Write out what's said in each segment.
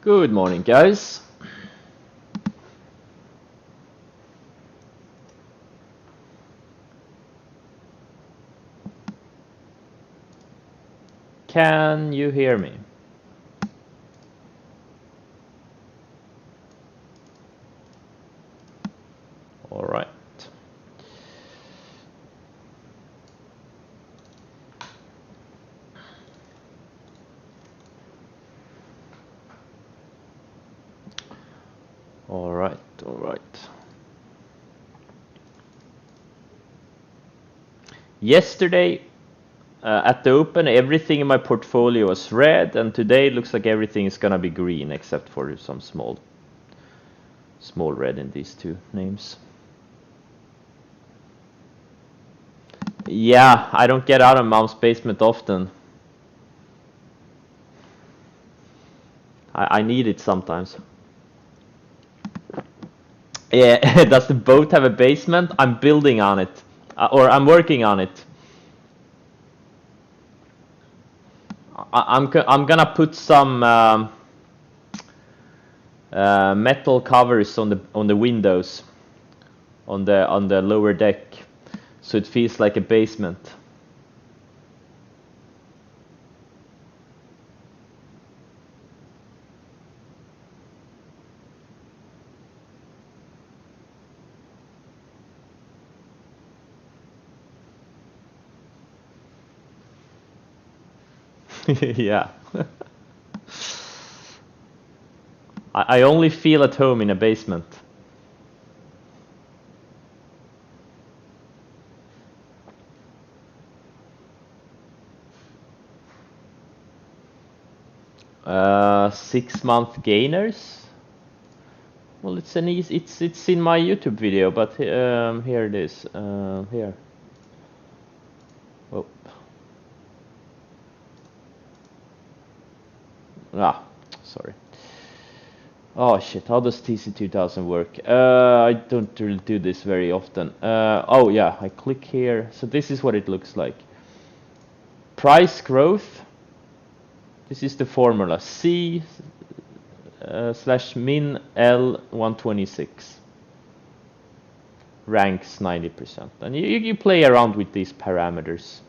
Good morning, guys. Can you hear me? All right. All right. All right. Yesterday at the open, everything in my portfolio was red, and today it looks like everything is gonna be green except for some small red in these two names. Yeah, I don't get out of mom's basement often. I need it sometimes. Yeah, does the boat have a basement? I'm building on it, or I'm working on it. I'm gonna put some metal covers on the windows on the lower deck, so it feels like a basement. Yeah. I only feel at home in a basement. Uh, 6 month gainers. Well, it's an easy. It's in my YouTube video, but here it is. Here. Oh. Ah, sorry. Oh shit, how does TC2000 work? I don't really do this very often. Oh yeah, I click here. So this is what it looks like. Price growth. This is the formula. C slash min L 126. Ranks 90%. And you play around with these parameters.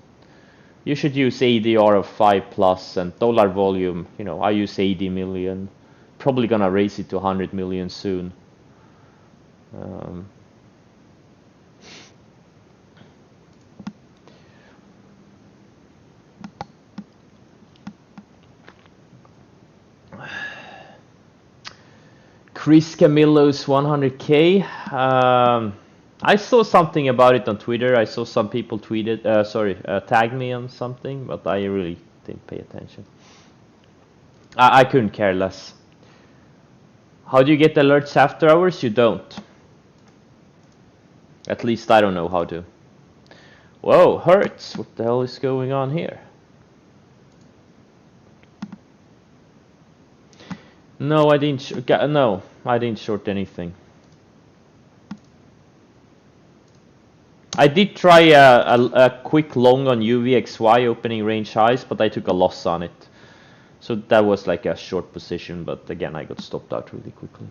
You should use ADR of 5 plus and dollar volume. You know, I use 80 million. Probably gonna raise it to 100 million soon. Chris Camillo's 100K. I saw something about it on Twitter. I saw some people tweeted, tag me on something, but I really didn't pay attention. I couldn't care less. How do you get alerts after hours? You don't. At least I don't know how to. Whoa, Hertz. What the hell is going on here? No, I didn't. No, I didn't short anything. I did try a quick long on UVXY opening range highs, but I took a loss on it. So that was like a short position, but again, I got stopped out really quickly.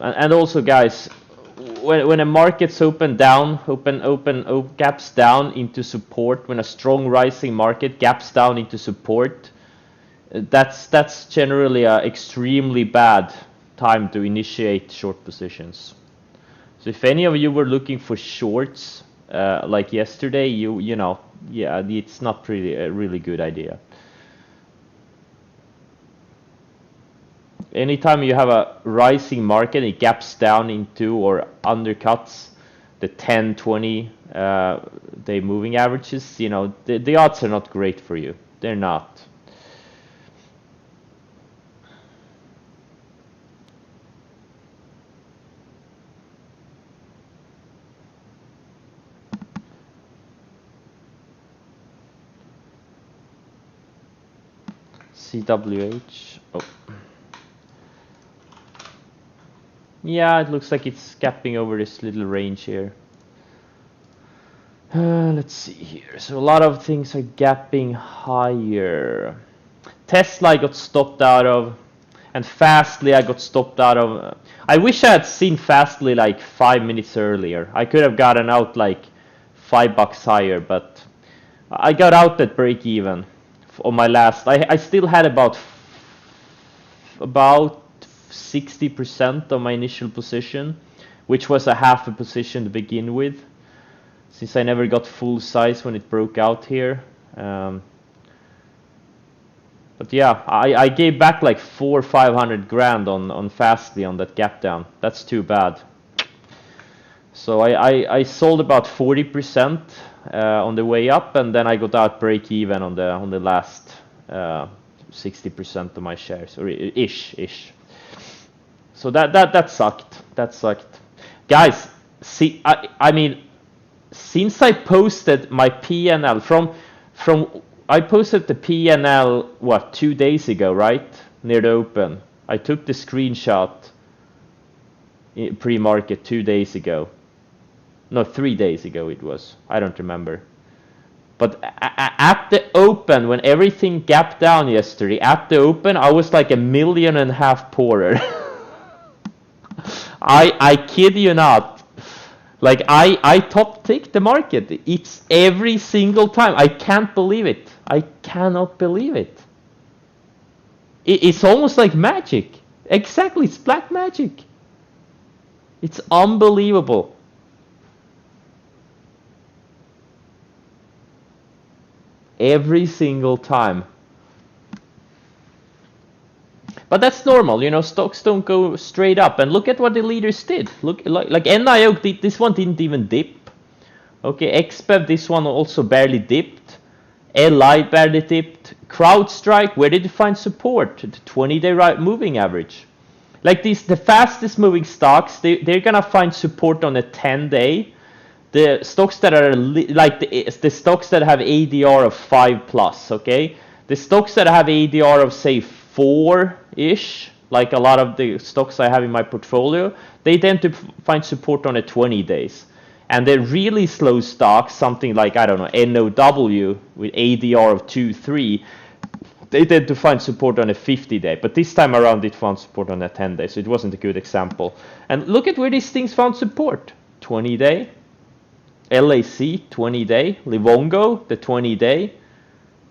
And also, guys, when a market's open gaps down into support, when a strong rising market gaps down into support, that's generally a extremely bad time to initiate short positions. So if any of you were looking for shorts like yesterday, you know, yeah, it's not really a really good idea. Anytime you have a rising market, it gaps down into or undercuts the 10, 20 day moving averages, you know, the odds are not great for you. They're not. CWH. Oh. Yeah, it looks like it's gapping over this little range here. Let's see here. So a lot of things are gapping higher. Tesla I got stopped out of, and Fastly I got stopped out of. I wish I had seen Fastly like 5 minutes earlier. I could have gotten out like $5 higher, but I got out at break even on my last. I still had about 60% of my initial position, which was a half a position to begin with, since I never got full size when it broke out here. But yeah, I gave back like 400 or 500 grand on Fastly on that gap down. That's too bad. So I sold about 40% on the way up, and then I got out break even on the last 60% of my shares, or ish. So that sucked. That sucked, guys. See, I mean, since I posted my PNL from I posted the PNL what 2 days ago, right, near the open. I took the screenshot pre-market 2 days ago. No, 3 days ago it was. I don't remember. But at the open, when everything gapped down yesterday, at the open, I was like 1.5 million poorer. I kid you not. Like I top tick the market. It's every single time. I can't believe it. I cannot believe it. It's almost like magic. Exactly, it's black magic. It's unbelievable. Every single time. But that's normal, you know, stocks don't go straight up. And look at what the leaders did. Look, like NIO, this one didn't even dip. Okay, XBEV, this one also barely dipped. LI barely dipped. CrowdStrike, where did you find support? The 20-day moving average. Like these, the fastest moving stocks, they're gonna find support on a 10-day. The stocks that are like the stocks that have ADR of 5+, okay? The stocks that have ADR of say 4-ish, like a lot of the stocks I have in my portfolio, they tend to find support on a 20 days. And the really slow stocks, something like, I don't know, NOW with ADR of 2-3, they tend to find support on a 50-day. But this time around, it found support on a 10-day, so it wasn't a good example. And look at where these things found support. 20-day, LAC, 20-day, Livongo, the 20-day,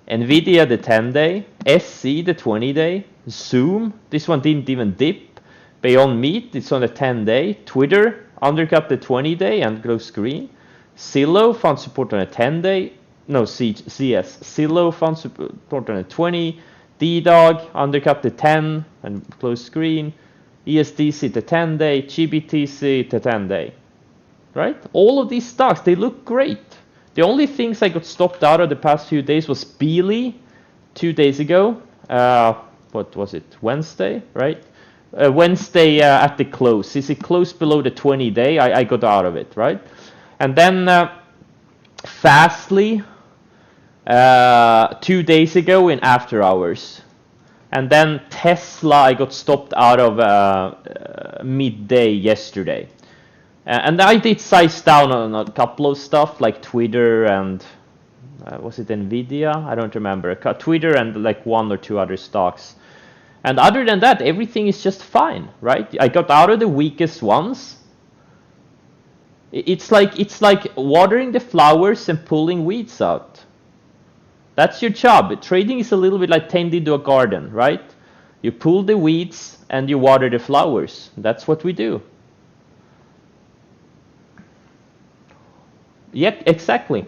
Nvidia, the 10-day, SC, the 20-day, Zoom, this one didn't even dip, Beyond Meat, it's on the 10-day, Twitter, undercut the 20-day and closed green, Zillow found support on a 10-day, no, CS, Zillow found support on a 20, DDOG, undercut the 10 and closed green, ESDC, the 10-day, GBTC, the 10-day. Right? All of these stocks, they look great. The only things I got stopped out of the past few days was Beely 2 days ago. What was it? Wednesday, right? Wednesday at the close. Is it close below the 20-day? I got out of it, right? And then Fastly 2 days ago in after hours. And then Tesla I got stopped out of midday yesterday. And I did size down on a couple of stuff like Twitter and was it Nvidia? I don't remember. Twitter and like 1 or 2 other stocks. And other than that, everything is just fine, right? I got out of the weakest ones. It's like watering the flowers and pulling weeds out. That's your job. Trading is a little bit like tending to a garden, right? You pull the weeds and you water the flowers. That's what we do. Yep, exactly.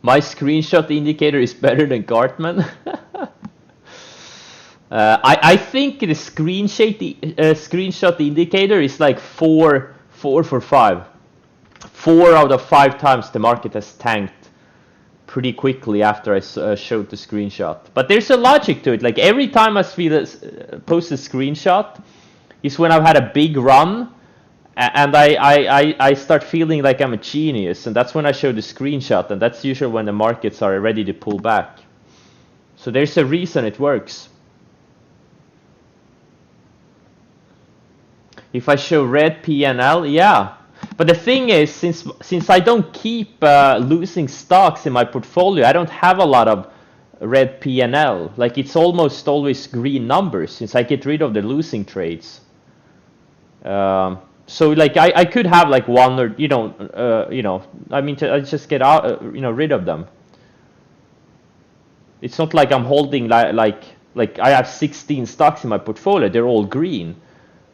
My screenshot indicator is better than Gartman. I think the screenshot indicator is like 4 for 5. 4 out of 5 times the market has tanked pretty quickly after I showed the screenshot. But there's a logic to it. Like every time I post a screenshot is when I've had a big run and I start feeling like I'm a genius, and that's when I show the screenshot, and that's usually when the markets are ready to pull back. So there's a reason it works. If I show red P&L, yeah. But the thing is, since I don't keep losing stocks in my portfolio, I don't have a lot of red P&L. Like it's almost always green numbers since I get rid of the losing trades. So like I could have like one or I mean I just get out rid of them. It's not like I'm holding like I have 16 stocks in my portfolio. They're all green.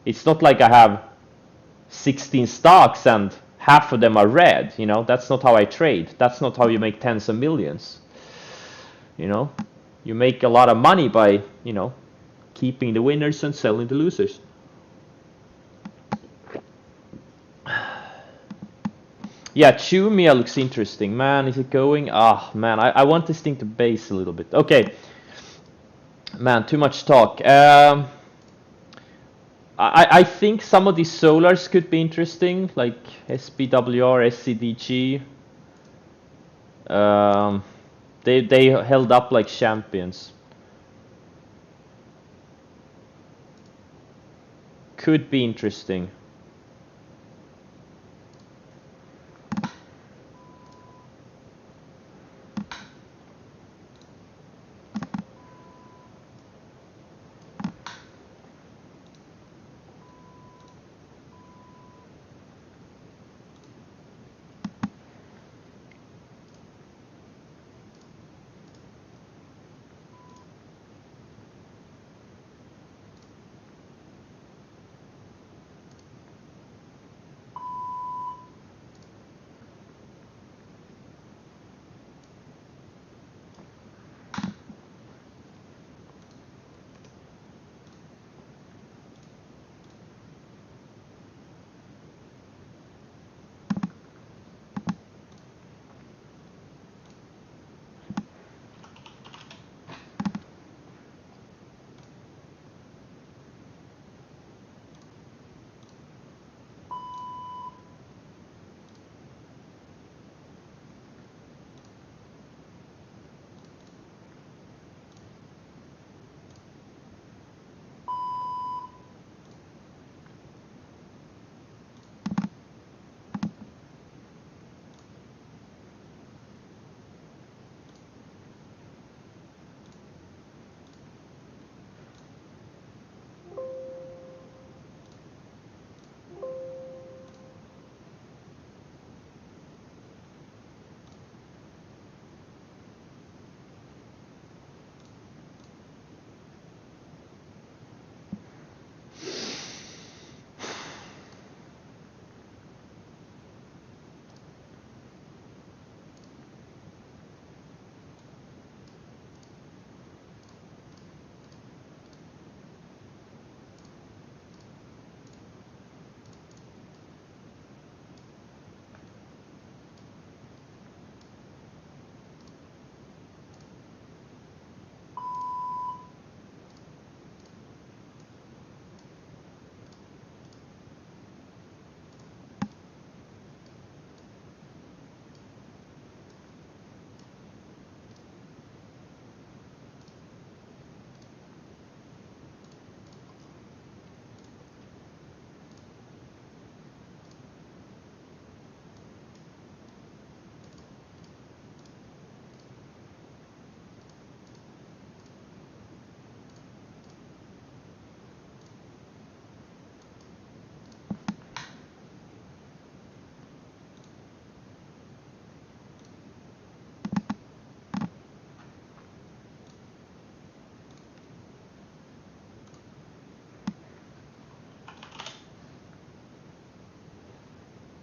It's not like I have 16 stocks and half of them are red. That's not how I trade. That's not how you make tens of millions. You make a lot of money by keeping the winners and selling the losers. Yeah, Chumia looks interesting. Man, is it going? Ah, man, I want this thing to base a little bit. Okay. Man, too much talk. I think some of these solars could be interesting, like SPWR, SCDG. They held up like champions. Could be interesting.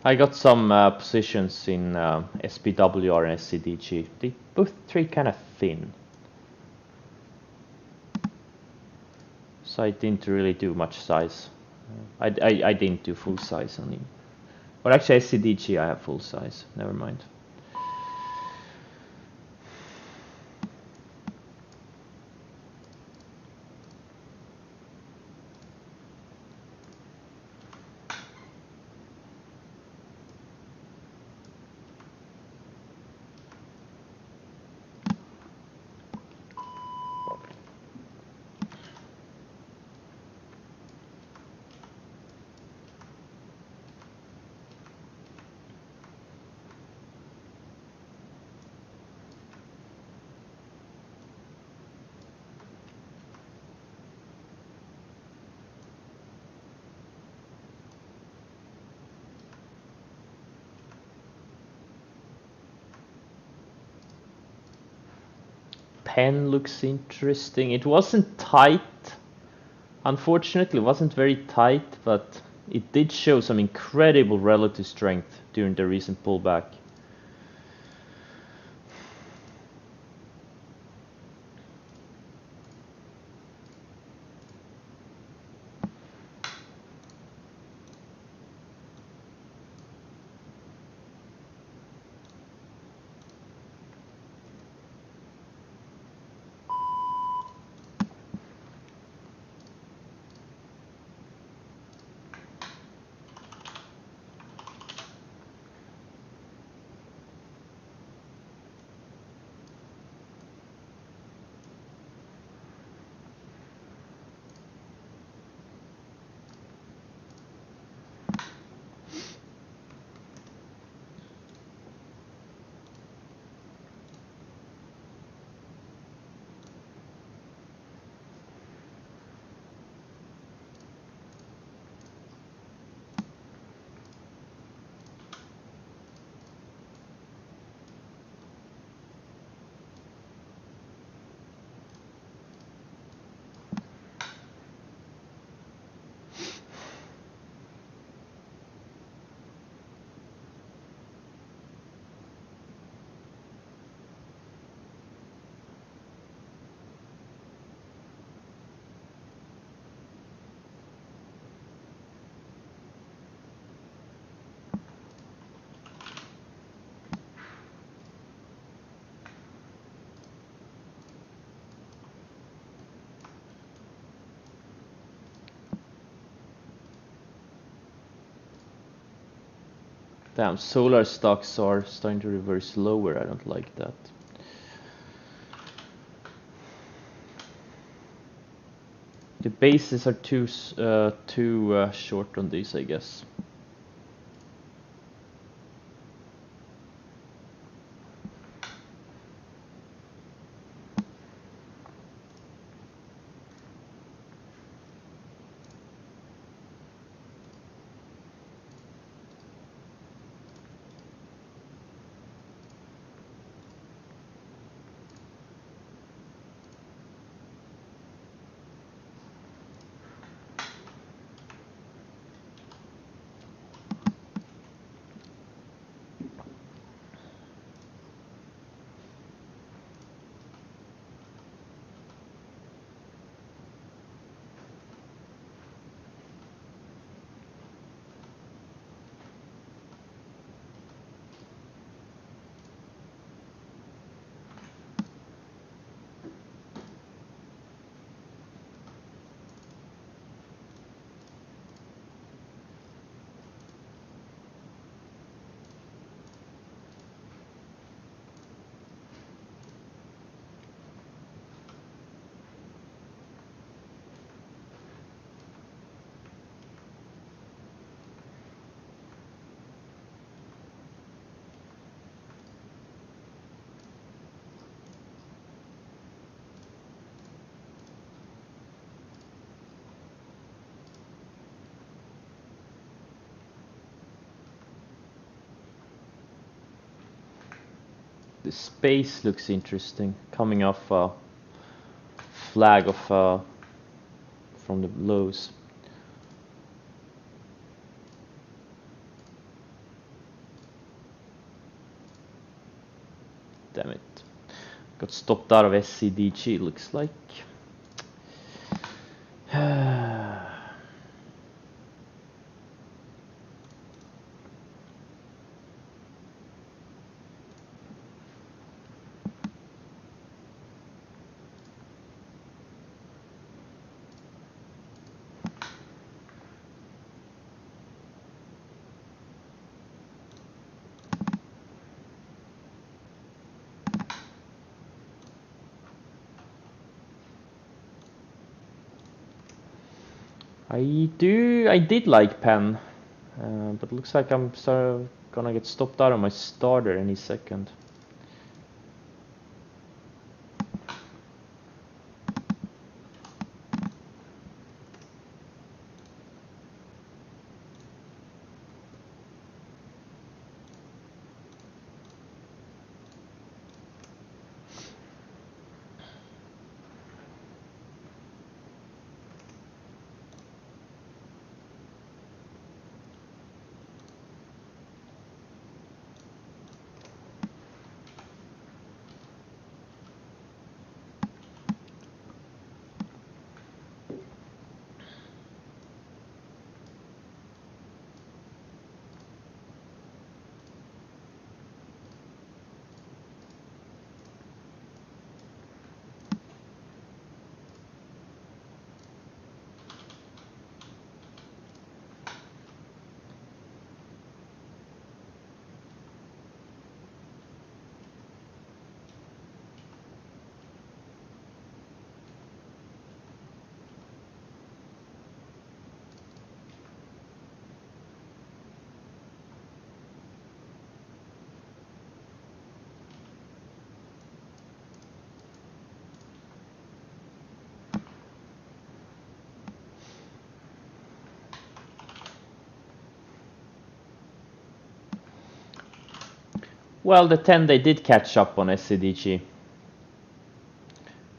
I got some positions in SPWR and SCDG. They both trade kind of thin. So I didn't really do much size. I didn't do full size on him. Or actually SCDG I have full size. Never mind. 10 looks interesting. It wasn't tight. Unfortunately, it wasn't very tight, but it did show some incredible relative strength during the recent pullback. Damn, solar stocks are starting to reverse lower. I don't like that. The bases are too short on these, I guess. The space looks interesting, coming off a flag of from the lows. Damn it. Got stopped out of SCDG, looks like. I did like Penn, but looks like I'm gonna get stopped out of my starter any second. Well, the 10 they did catch up on SCDG.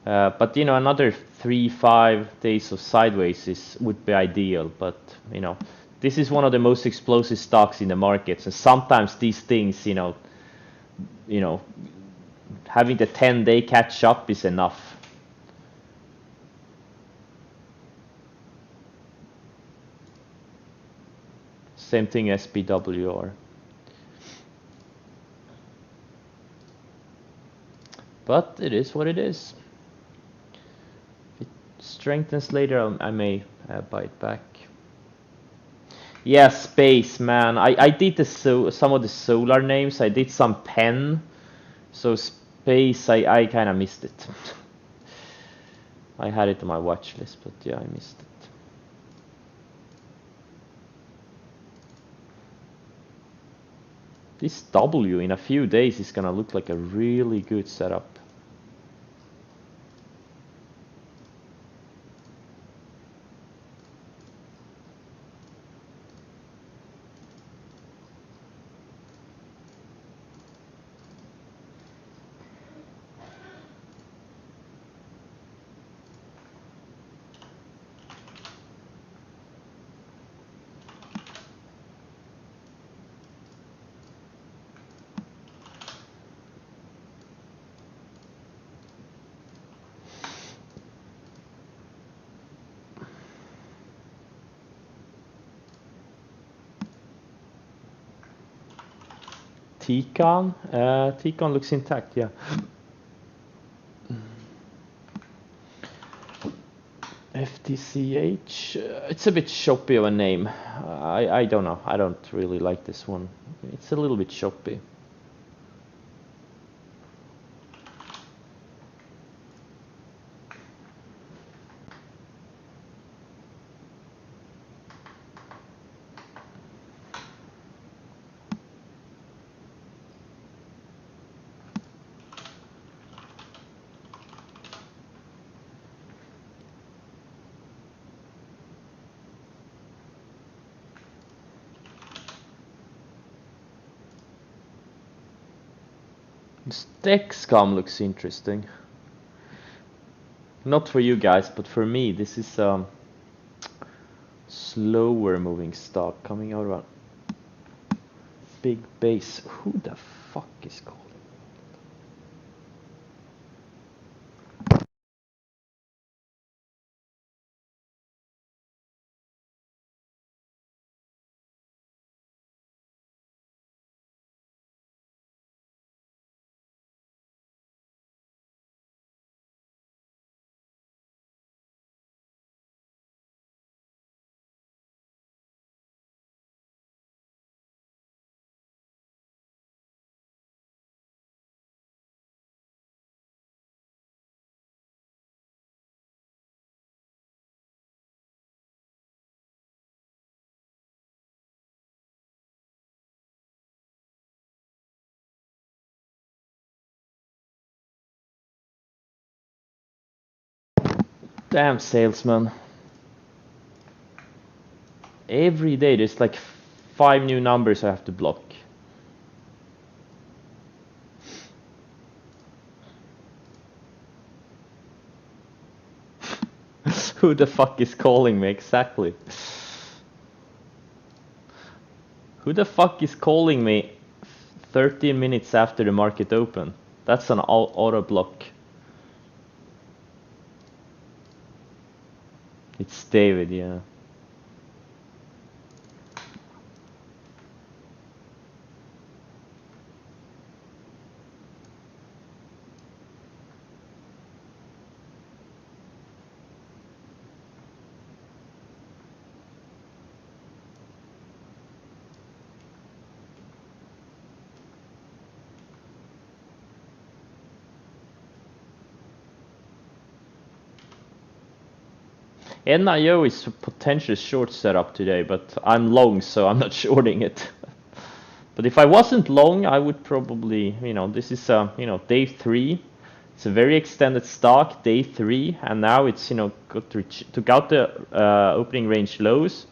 But you know, another 3-5 days of sideways would be ideal. But you know, this is one of the most explosive stocks in the market. So sometimes these things, you know, having the 10-day catch up is enough. Same thing SPWR. But it is what it is. If it strengthens later, I may buy it back. Yeah, space, man. I did some of the solar names. I did some pen. So space, I kind of missed it. I had it on my watch list, but yeah, I missed it. This W in a few days is gonna look like a really good setup. Tcon? Tcon looks intact, yeah. FTCH, it's a bit choppy of a name. I don't know. I don't really like this one. It's a little bit choppy. Dexcom looks interesting. Not for you guys, but for me, this is slower moving stock coming out of a big base. Who the fuck is calling? Damn salesman. Every day there's like 5 new numbers I have to block. Who the fuck is calling me exactly? Who the fuck is calling me 13 minutes after the market open? That's an auto block. It's David, yeah. NIO is a potential short setup today, but I'm long, so I'm not shorting it. But if I wasn't long, I would probably, you know, this is, you know, day 3. It's a very extended stock, day 3, and now it's, you know, took out the opening range lows,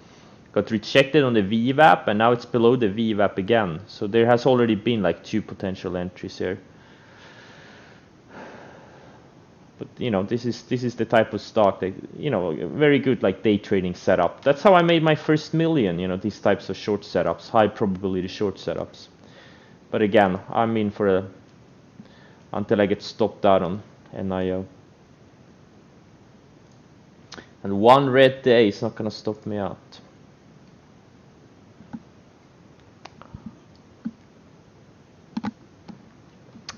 got rejected on the VWAP, and now it's below the VWAP again. So there has already been like 2 potential entries here. But you know, this is the type of stock that, you know, very good like day trading setup. That's how I made my first million, you know, these types of short setups, high probability short setups. But again, I'm in for until I get stopped out on NIO. And one red day is not gonna stop me out.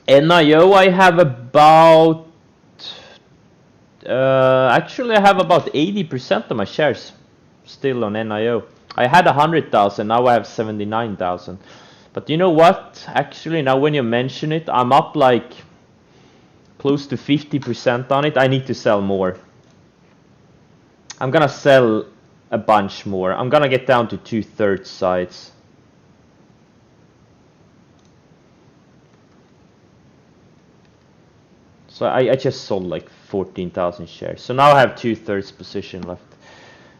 NIO, I have about actually I have about 80% of my shares still on NIO. I had 100,000, now I have 79,000. But you know what? Actually, now when you mention it, I'm up like close to 50% on it. I need to sell more. I'm gonna sell a bunch more. I'm gonna get down to 2/3 size. So I just sold like 14,000 shares. So now I have 2/3 position left.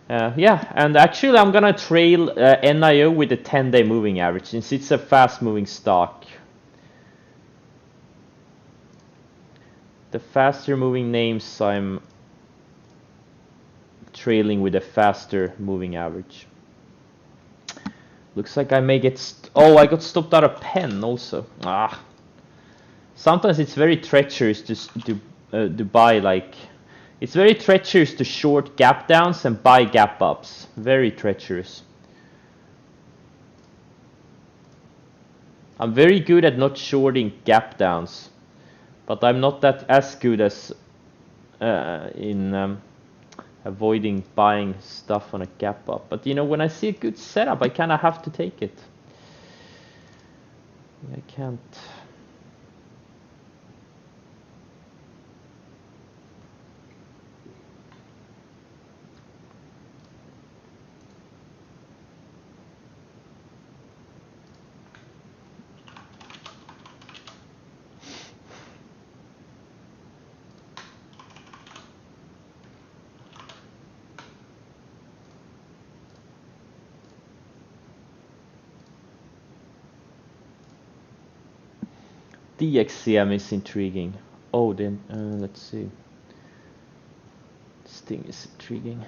Yeah, and actually I'm gonna trail NIO with a 10-day moving average since it's a fast-moving stock. The faster-moving names I'm trailing with a faster-moving average. Looks like I may get... oh, I got stopped out of pen also. Ah. Sometimes it's very treacherous to buy like... it's very treacherous to short gap downs and buy gap ups. Very treacherous. I'm very good at not shorting gap downs, but I'm not that as good as in avoiding buying stuff on a gap up. But you know, when I see a good setup, I kind of have to take it. I can't... DXCM is intriguing. Oh, then let's see. This thing is intriguing.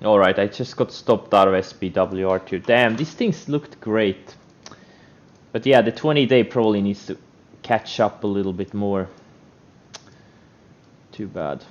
Alright, I just got stopped out of SPWR2. Damn, these things looked great. But yeah, the 20-day probably needs to catch up a little bit more. Too bad.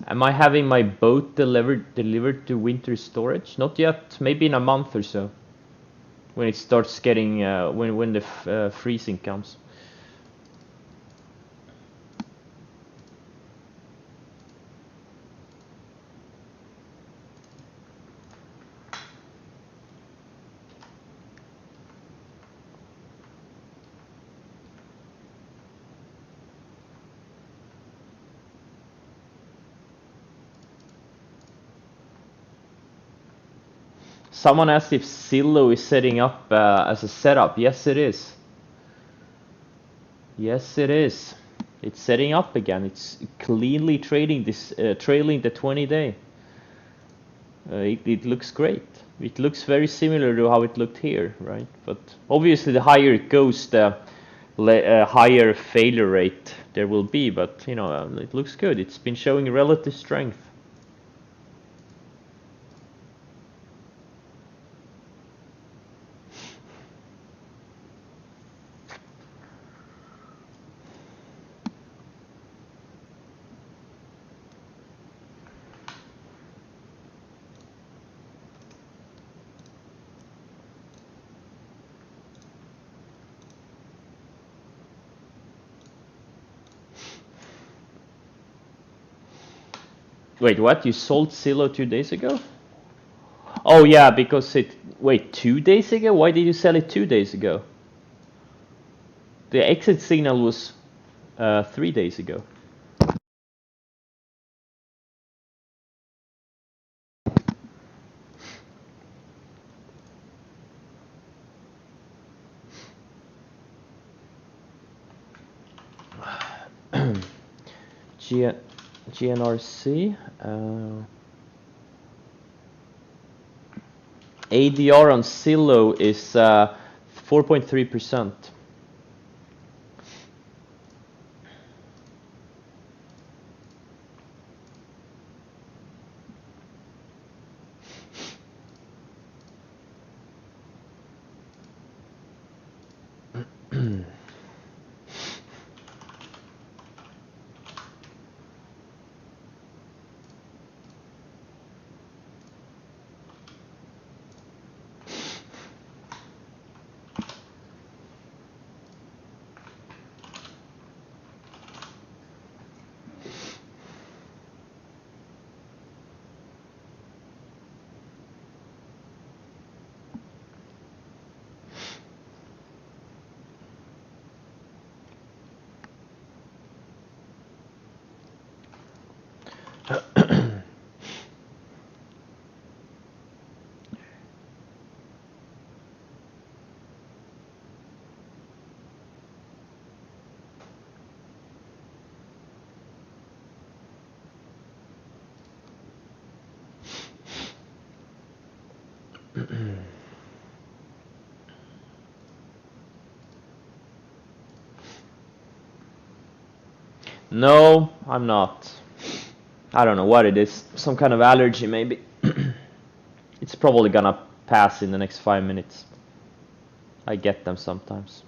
Am I having my boat delivered to winter storage? Not yet. Maybe in a month or so, when it starts getting when the freezing comes. Someone asked if Zillow is setting up as a setup. Yes, it is. Yes, it is. It's setting up again. It's cleanly trading this, trailing the 20-day. It looks great. It looks very similar to how it looked here, right? But obviously, the higher it goes, the higher failure rate there will be. But you know, it looks good. It's been showing relative strength. Wait, what? You sold Zillow 2 days ago? Oh yeah, because it. Wait, 2 days ago? Why did you sell it 2 days ago? The exit signal was 3 days ago. GNRC. ADR on Zillow is 4.3%. No, I'm not. I don't know what it is. Some kind of allergy, maybe. It's probably gonna pass in the next 5 minutes. I get them sometimes.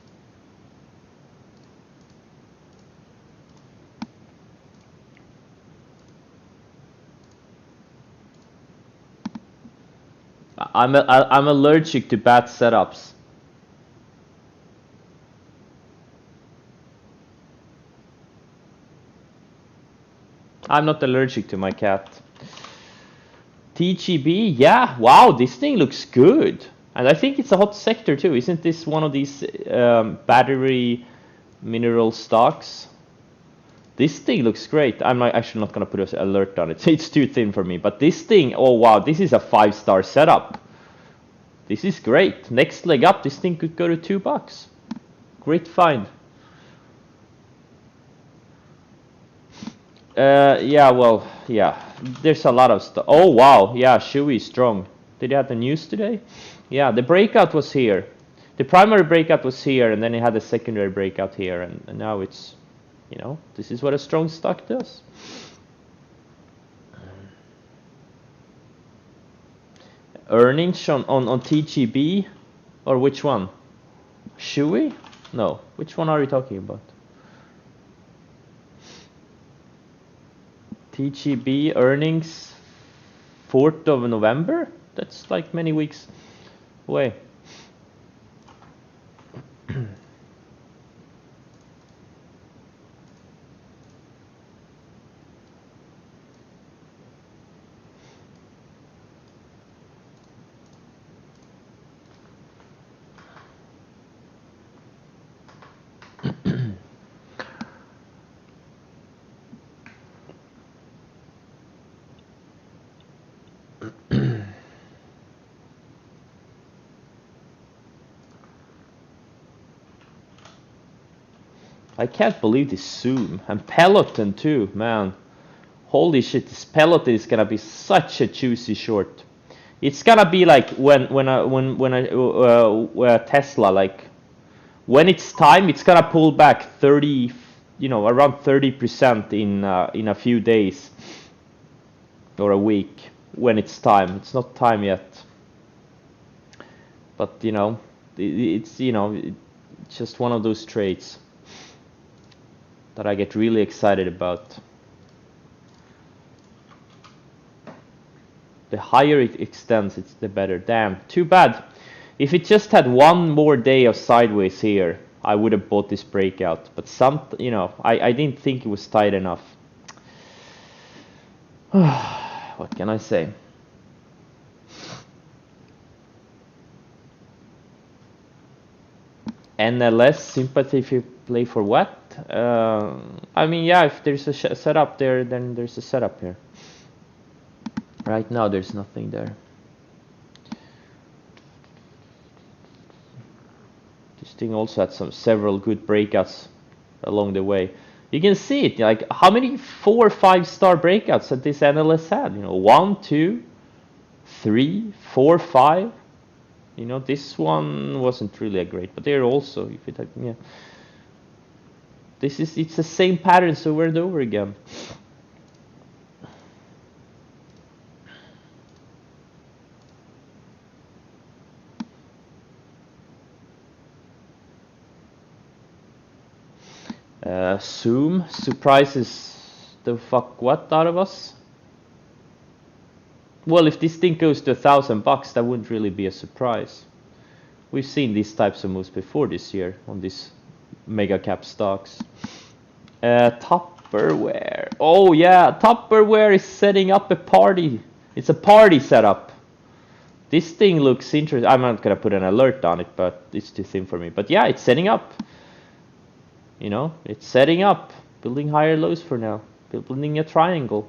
I'm allergic to bad setups. I'm not allergic to my cat. TGB, yeah, wow, this thing looks good. And I think it's a hot sector too. Isn't this one of these battery mineral stocks? This thing looks great. I'm actually not going to put an alert on it. It's too thin for me. But this thing, oh wow, this is a 5-star setup. This is great. Next leg up, this thing could go to $2. Great find. Yeah, well, yeah. There's a lot of stuff. Oh wow, yeah, Shui is strong. Did you have the news today? Yeah, the breakout was here. The primary breakout was here, and then it had a secondary breakout here, and now it's, you know, this is what a strong stock does. Earnings on TGB, or which one? Shui? No, which one are you talking about? TGB earnings 4th of November? That's like many weeks away. I can't believe this Zoom and Peloton too, man. Holy shit, this Peloton is gonna be such a juicy short. It's gonna be like when Tesla, like when it's time, it's gonna pull back 30, around 30% in a few days or a week when it's time. It's not time yet, but it's just one of those trades that I get really excited about. The higher it extends, it's the better. Damn, too bad. If it just had one more day of sideways here, I would have bought this breakout. But I didn't think it was tight enough. What can I say? NLS sympathy if you play for what? I mean, yeah, if there's a setup there, then there's a setup here. Right now, there's nothing there. This thing also had several good breakouts along the way. You can see it, like how many 4 or 5 star breakouts that this NLS had? 1, 2, 3, 4, 5. This one wasn't really a great, but there also, if it had, yeah. It's the same patterns over and over again. Zoom surprises the fuck what out of us. Well, if this thing goes to $1,000, that wouldn't really be a surprise. We've seen these types of moves before this year on these mega cap stocks. Tupperware. Oh yeah, Tupperware is setting up a party. It's a party setup. This thing looks interesting. I'm not gonna put an alert on it, but it's too thin for me. But yeah, it's setting up. It's setting up, building higher lows for now, building a triangle.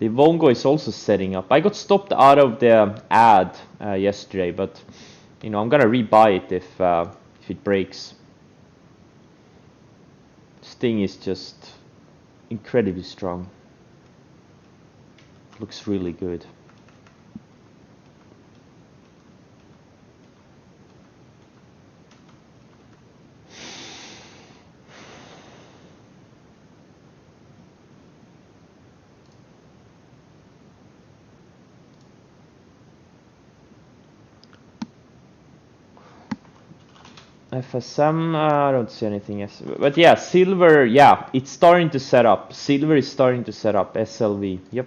The Vongo is also setting up. I got stopped out of the ad yesterday, but I'm gonna rebuy it if it breaks. This thing is just incredibly strong. Looks really good. FSM, I don't see anything else. But yeah, silver, yeah, it's starting to set up. Silver is starting to set up. SLV, yep.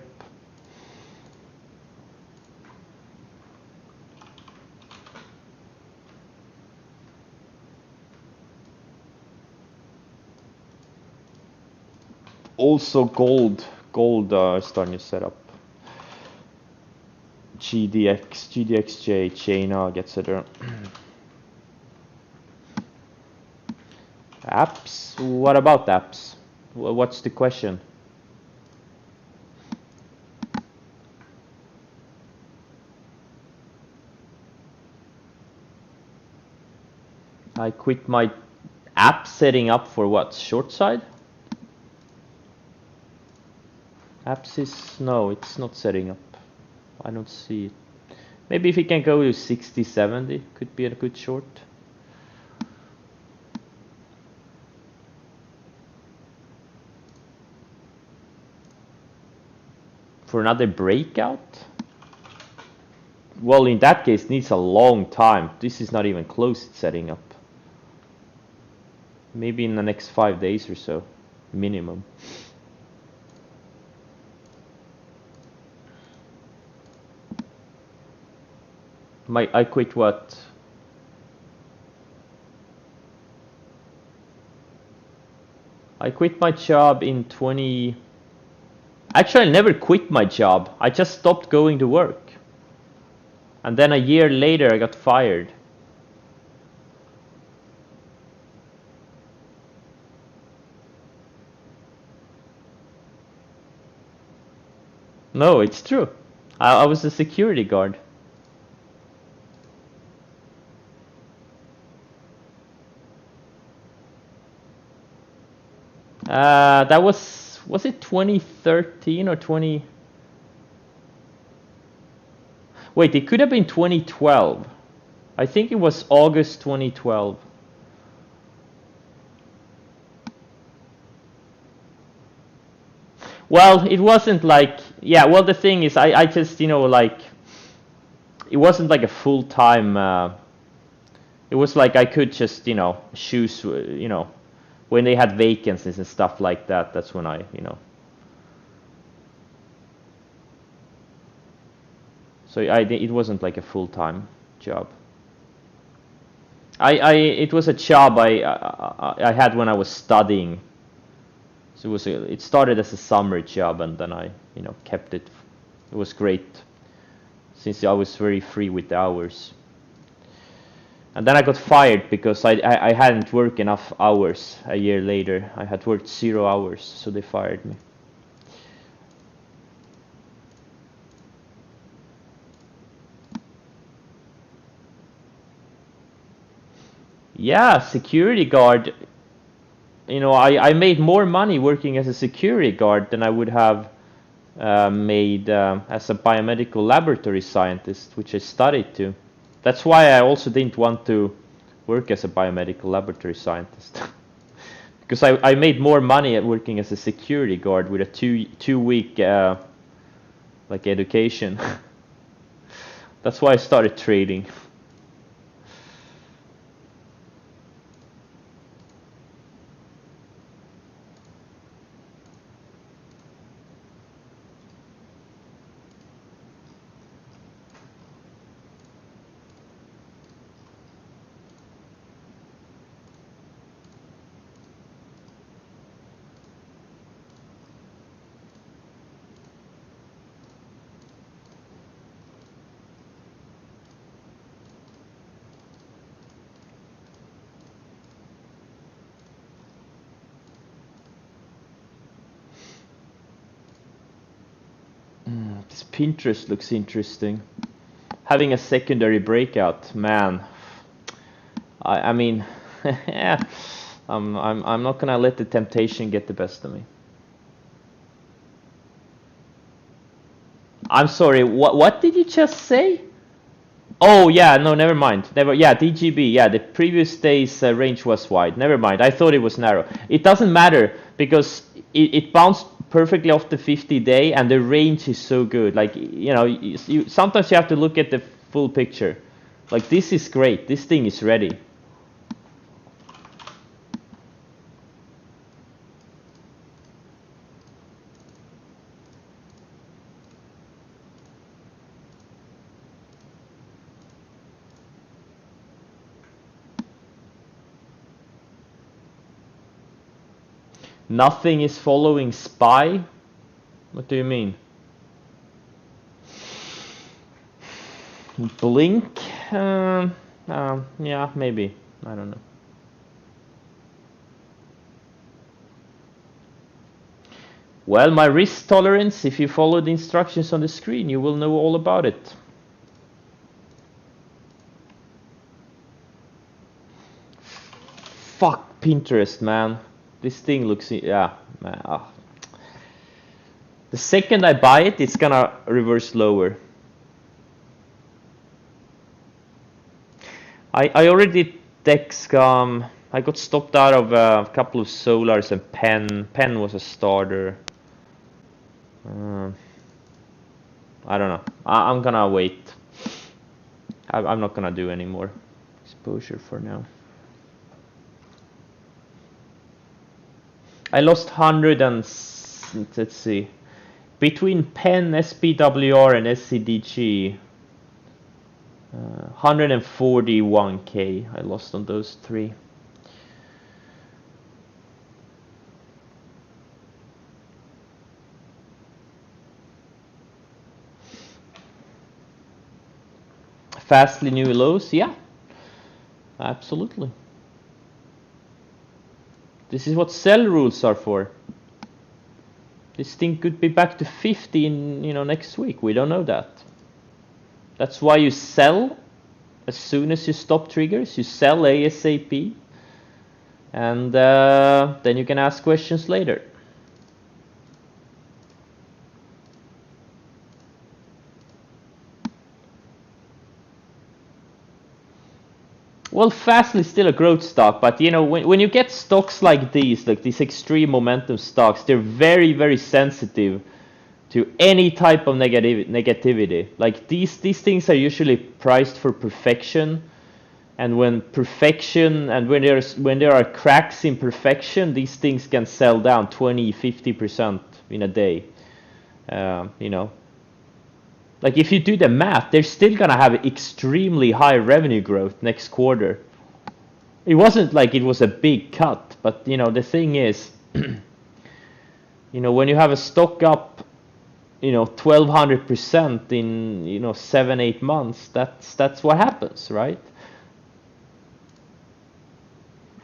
Also gold starting to set up. GDX, GDXJ, Chainag, etc. Apps? What about apps? What's the question? I quit my app setting up for what? Short side? Apps is... no, it's not setting up. I don't see it. Maybe if it can go to 60, 70, could be a good short. For another breakout? Well, in that case, it needs a long time. This is not even close to setting up. Maybe in the next 5 days or so, minimum. I quit what? I quit my job in 20. Actually, I never quit my job. I just stopped going to work. And then a year later, I got fired. No, it's true. I was a security guard. That was it 2013 or 20? Wait, it could have been 2012. I think it was August 2012. Well, it wasn't like, yeah, well, the thing is, I just, like, it wasn't like a full-time, it was like I could just, choose, when they had vacancies and stuff like that, that's when I. So it wasn't like a full-time job. It was a job I had when I was studying. So it started as a summer job, and then I kept it. It was great since I was very free with the hours. And then I got fired because I hadn't worked enough hours a year later. I had worked 0 hours, so they fired me. Yeah, security guard. I made more money working as a security guard than I would have made as a biomedical laboratory scientist, which I studied to. That's why I also didn't want to work as a biomedical laboratory scientist. Because I made more money at working as a security guard with a two-week like education. That's why I started trading. This Pinterest looks interesting. Having a secondary breakout, man. I mean, yeah. I'm not gonna let the temptation get the best of me. I'm sorry. What did you just say? Oh yeah, no, never mind. Yeah, DGB. Yeah, the previous day's range was wide. Never mind. I thought it was narrow. It doesn't matter because it bounced perfectly off the 50-day, and the range is so good. Like sometimes you have to look at the full picture. Like, this is great. This thing is ready. Nothing is following SPY? What do you mean? Blink? Yeah, maybe. I don't know. Well, my risk tolerance, if you follow the instructions on the screen, you will know all about it. Fuck Pinterest, man. This thing looks, yeah, man. The second I buy it, it's gonna reverse lower. I already did Dexcom. I got stopped out of a couple of Solars and Penn. Penn was a starter. I don't know. I'm gonna wait. I'm not gonna do any more exposure for now. I lost 100 and let's see, between Penn, SPWR, and SCDG. 141k I lost on those three. Fastly new lows, yeah, absolutely. This is what sell rules are for. This thing could be back to 50 in next week. We don't know that. That's why you sell as soon as you stop triggers. You sell ASAP, and then you can ask questions later. Well, Fastly is still a growth stock, but when you get stocks like these extreme momentum stocks, they're very, very sensitive to any type of negativity. Like these things are usually priced for perfection, and when there are cracks in perfection, these things can sell down 20-50% in a day. Like if you do the math, they're still gonna have extremely high revenue growth next quarter. It wasn't like it was a big cut, but the thing is, when you have a stock up 1200% in 7-8 months, that's what happens, right?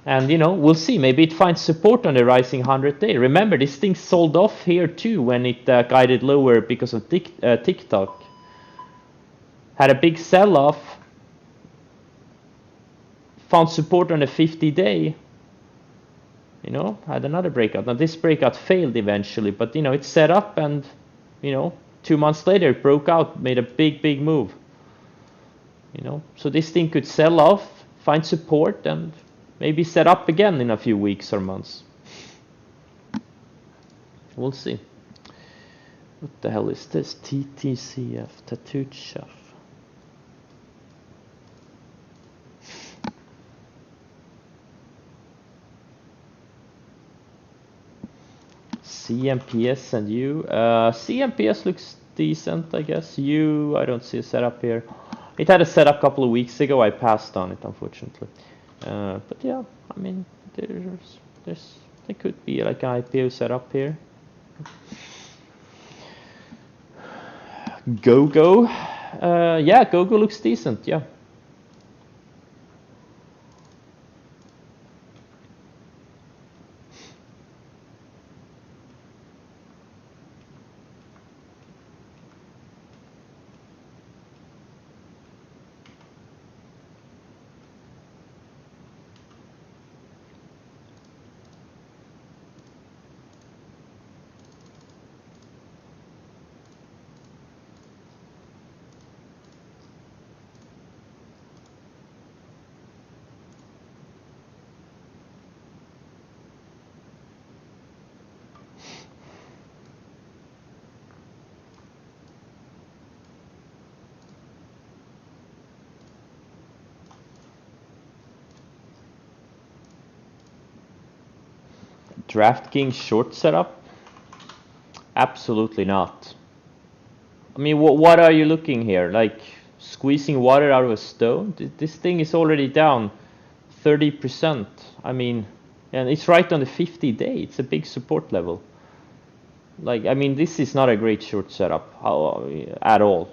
And we'll see, maybe it finds support on the rising 100-day. Remember, this thing sold off here too when it guided lower because of TikTok. Had a big sell-off, found support on the 50-day, had another breakout. Now this breakout failed eventually, but it set up, and 2 months later it broke out, made a big move. So this thing could sell off, find support, and maybe set up again in a few weeks or months. We'll see. What the hell is this? TTCF, Tattooed Chef. CMPS and you. CMPS looks decent, I guess. I don't see a setup here. It had a setup a couple of weeks ago. I passed on it, unfortunately. But yeah, I mean, there could be like an IPO setup here. GoGo. Yeah, GoGo looks decent. Yeah. DraftKings short setup? Absolutely not. I mean, what are you looking here? Like squeezing water out of a stone? This thing is already down 30%. I mean, and it's right on the 50-day. It's a big support level. Like, I mean, this is not a great short setup at all.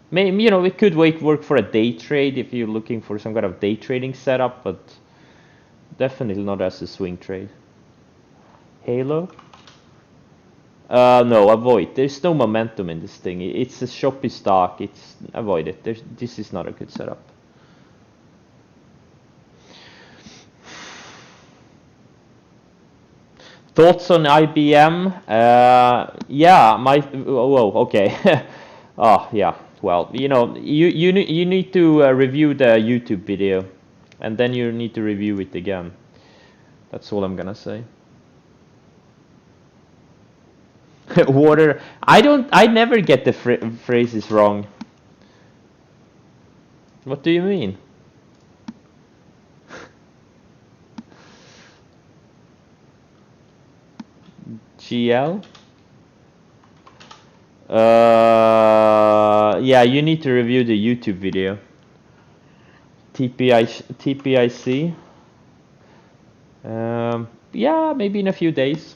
Maybe, it could work for a day trade if you're looking for some kind of day trading setup, but definitely not as a swing trade. Halo? No, avoid. There's no momentum in this thing. It's a choppy stock. Avoid it. This is not a good setup. Thoughts on IBM? Yeah, whoa, okay. Oh, yeah. Well, you need to review the YouTube video, and then you need to review it again. That's all I'm gonna say. Water. I never get the phrases wrong. What do you mean? GL? Yeah, Yeah, you need to review the YouTube video. TPIC. Yeah, maybe in a few days.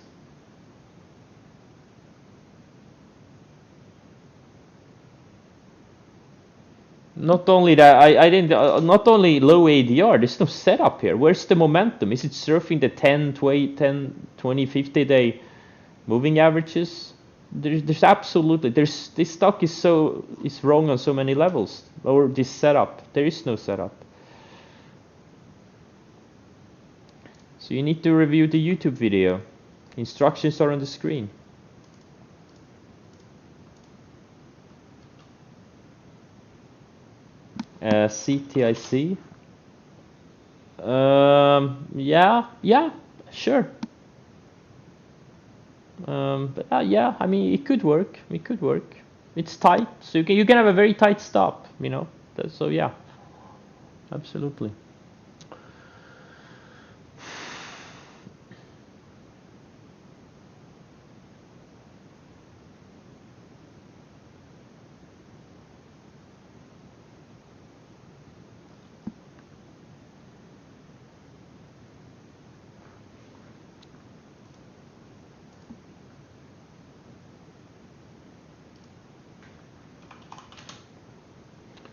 Not only that, I didn't. Not only low ADR. There's no setup here. Where's the momentum? Is it surfing the 10, 20, 50 day moving averages? There's absolutely this stock is wrong on so many levels. Or this setup. There is no setup. So you need to review the YouTube video. Instructions are on the screen. CTIC. Yeah, sure. But yeah, I mean, it could work. It could work. It's tight, so you can have a very tight stop, you know. So yeah, absolutely.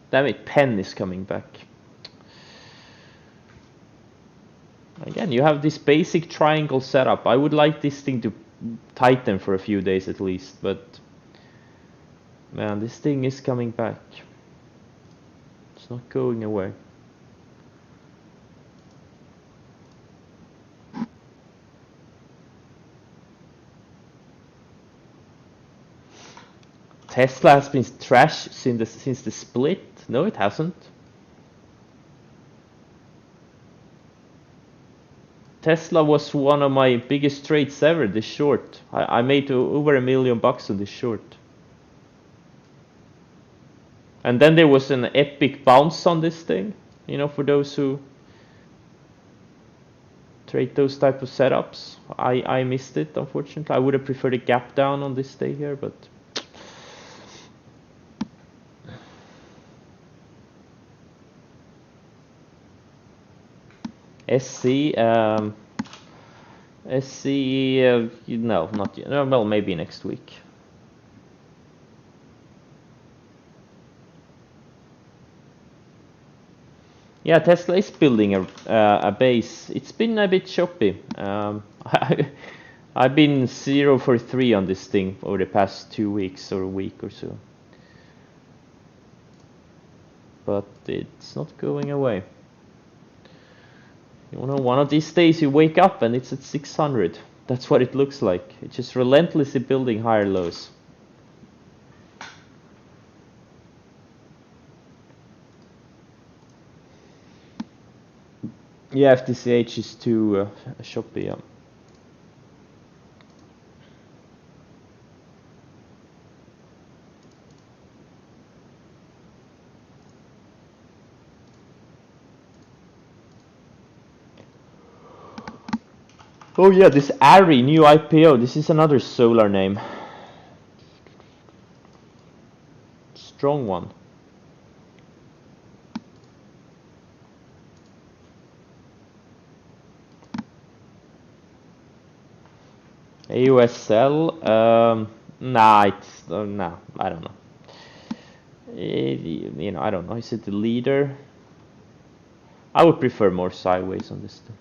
Damn it, Penn is coming back. Again, you have this basic triangle setup. I would like this thing to tighten for a few days at least, but man, this thing is coming back. It's not going away. Tesla has been trash since the split. No, it hasn't. Tesla was one of my biggest trades ever, this short. I made over $1 million on this short. And then there was an epic bounce on this thing, you know, for those who trade those type of setups. I missed it, unfortunately. I would have preferred a gap down on this day here, but SC, no, not yet. Well, maybe next week. Yeah, Tesla is building a base. It's been a bit choppy. I've been 0 for 3 on this thing over the past 2 weeks or a week or so. But it's not going away. You know, one of these days you wake up and it's at 600. That's what it looks like. It's just relentlessly building higher lows. Yeah, FTCH is too choppy. Yeah. Oh yeah, this ARI, new IPO. This is another solar name. Strong one. AUSL. Nah, it's nah. I don't know. You know, I don't know. Is it the leader? I would prefer more sideways on this thing.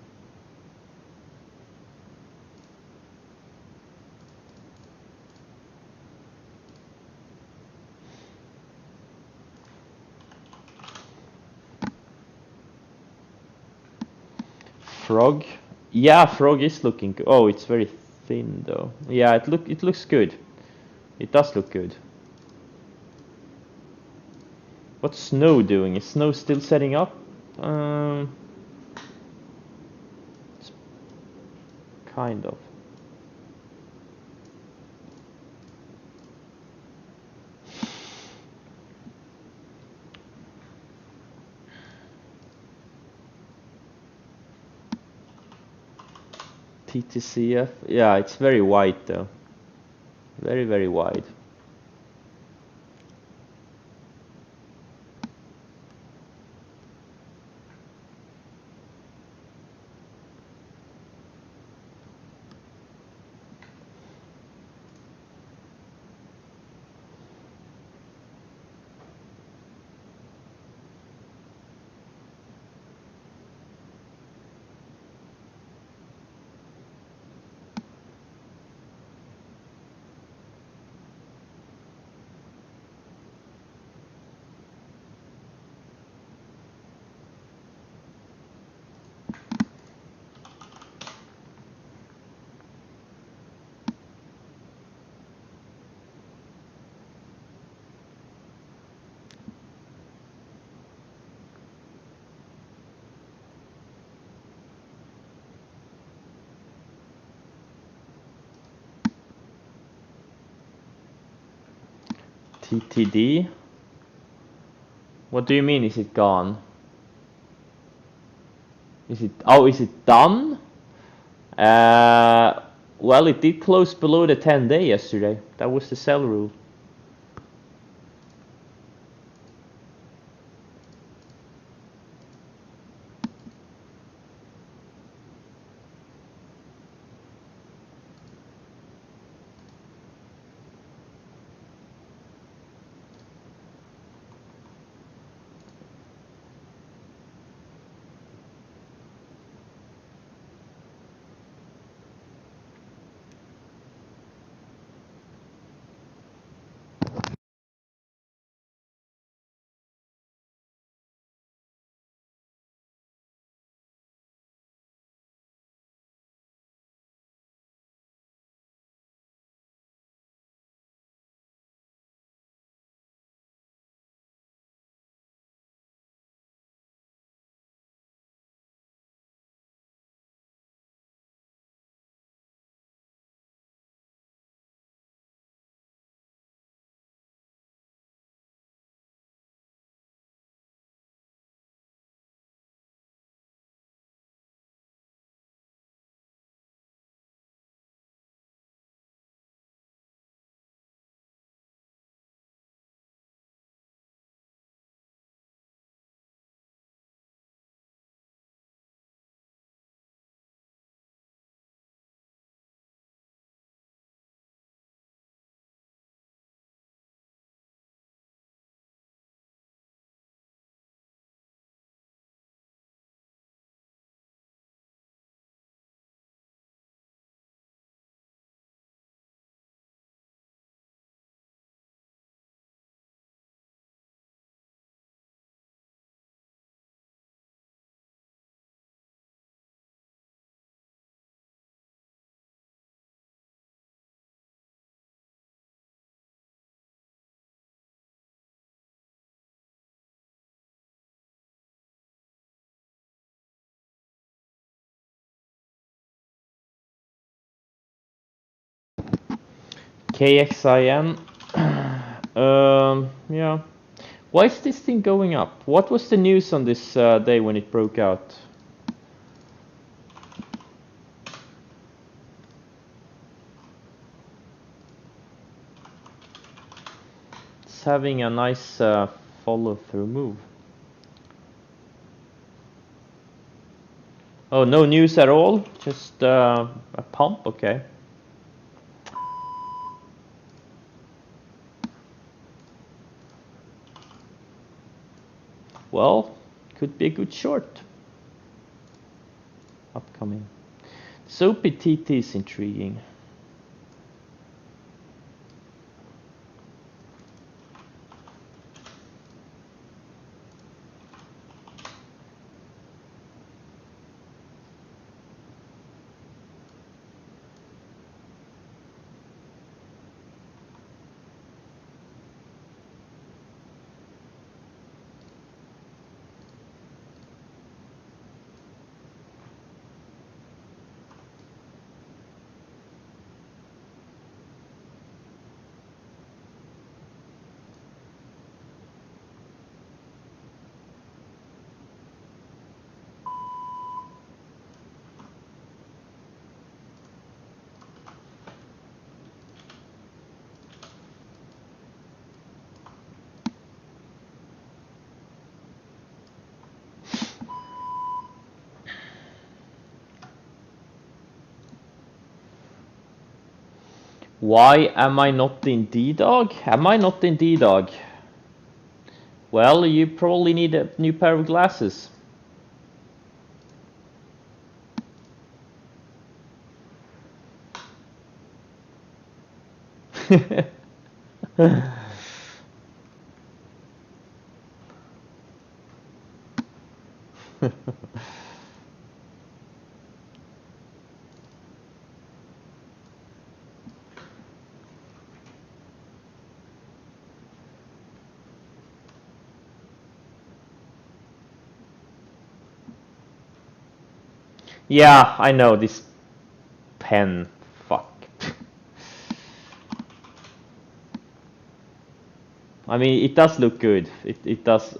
Frog. Yeah, Frog is looking good. Oh, it's very thin though. Yeah, it looks good. It does look good. What's Snow doing? Is Snow still setting up? Kind of. TTCF. Yeah, it's very wide though. Very, very wide. TTD? What do you mean, is it gone? Is it done? Well, it did close below the 10-day yesterday. That was the sell rule. KXIN. Yeah. Why is this thing going up? What was the news on this day when it broke out? It's having a nice follow-through move. Oh, no news at all? Just a pump? Okay. Well, could be a good short. Upcoming. Soapy TT is intriguing. Why am I not in D-Dog? Am I not in D-Dog? Well, you probably need a new pair of glasses. Yeah, I know this pen. Fuck. I mean, it does look good. It does.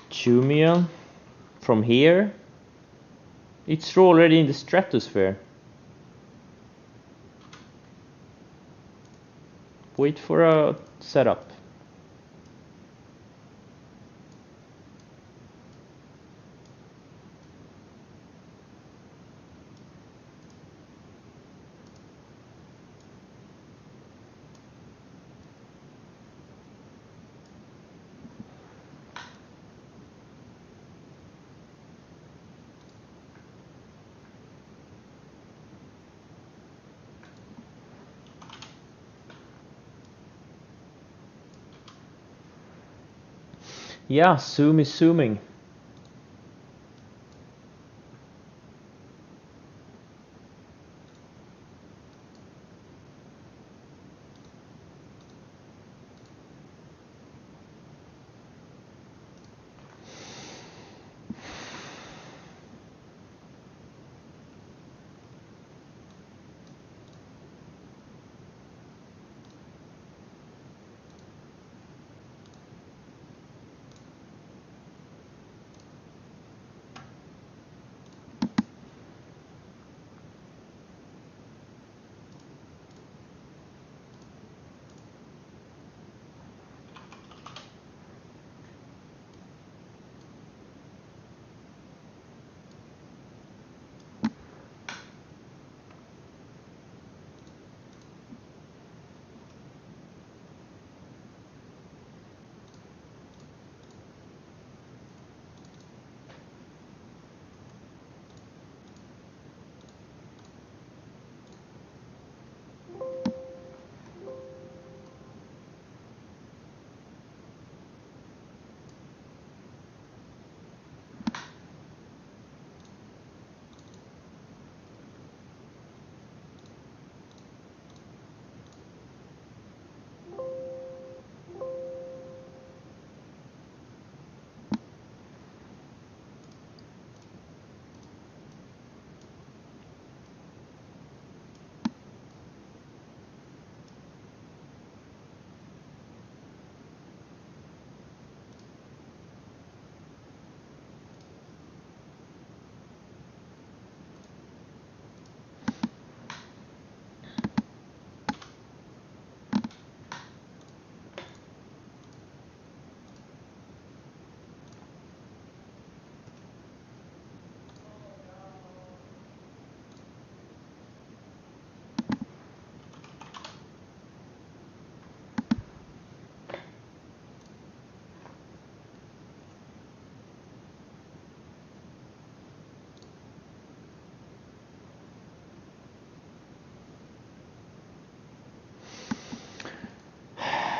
Chumia from here. It's already in the stratosphere. Wait for a setup. Yeah, Zoom is zooming.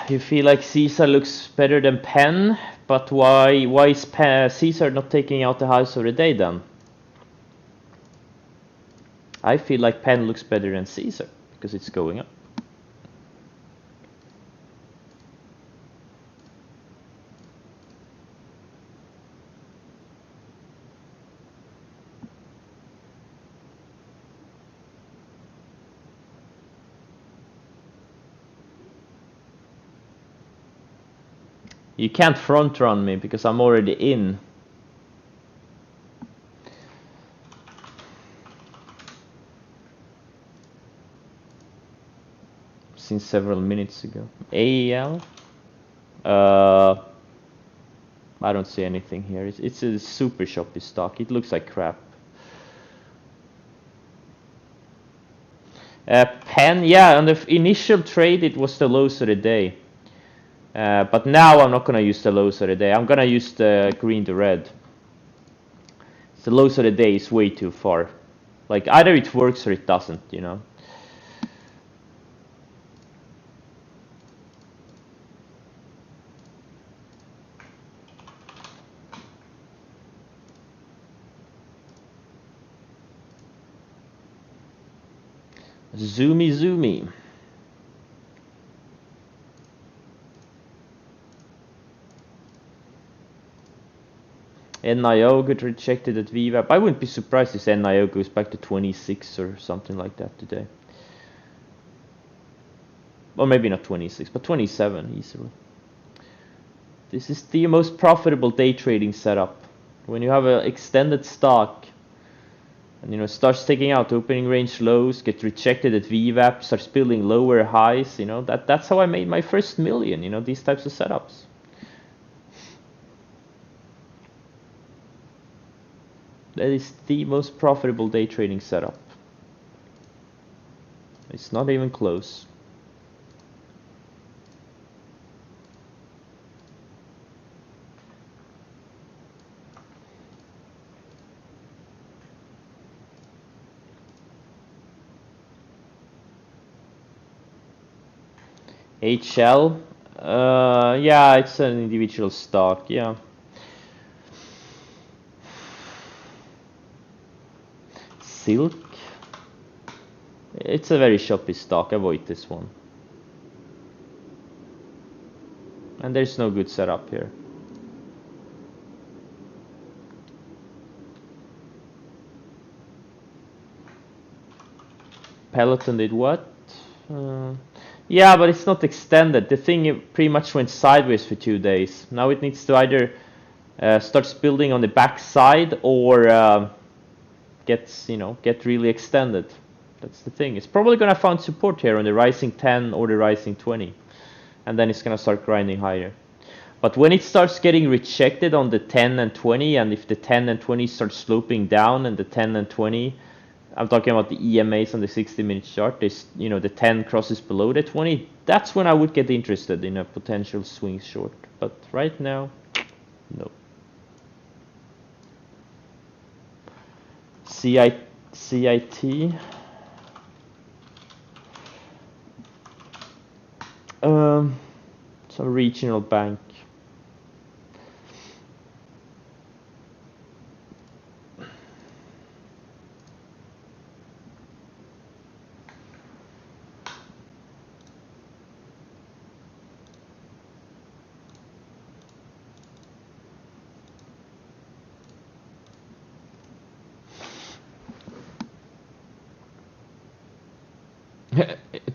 You feel like Caesar looks better than Penn, but why is Caesar not taking out the house of the day then? I feel like Penn looks better than Caesar because it's going up. You can't front run me because I'm already in. Since several minutes ago. AEL? I don't see anything here. It's a super choppy stock. It looks like crap. Penn, yeah, on the initial trade it was the lows of the day. But now I'm not gonna use the lows of the day. I'm gonna use the green to red. The lows of the day is way too far. Like either it works or it doesn't, you know. Zoomy. NIO got rejected at VWAP. I wouldn't be surprised if NIO goes back to 26 or something like that today. Or maybe not 26, but 27 easily. This is the most profitable day trading setup. When you have an extended stock and starts taking out opening range lows, get rejected at VWAP, starts building lower highs, that's how I made my first million, these types of setups. That is the most profitable day trading setup. It's not even close. HL, yeah, it's an individual stock, yeah. Silk, it's a very choppy stock, avoid this one. And there's no good setup here. Peloton did what? Yeah, but it's not extended. The thing pretty much went sideways for 2 days. Now it needs to either starts building on the back side or get really extended. That's the thing. It's probably gonna find support here on the rising 10 or the rising 20, and then it's gonna start grinding higher. But when it starts getting rejected on the 10 and 20, and if the 10 and 20 start sloping down and the 10 and 20, I'm talking about the EMAs on the 60-minute chart, the 10 crosses below the 20, that's when I would get interested in a potential swing short. But right now, no. CIT, some regional bank.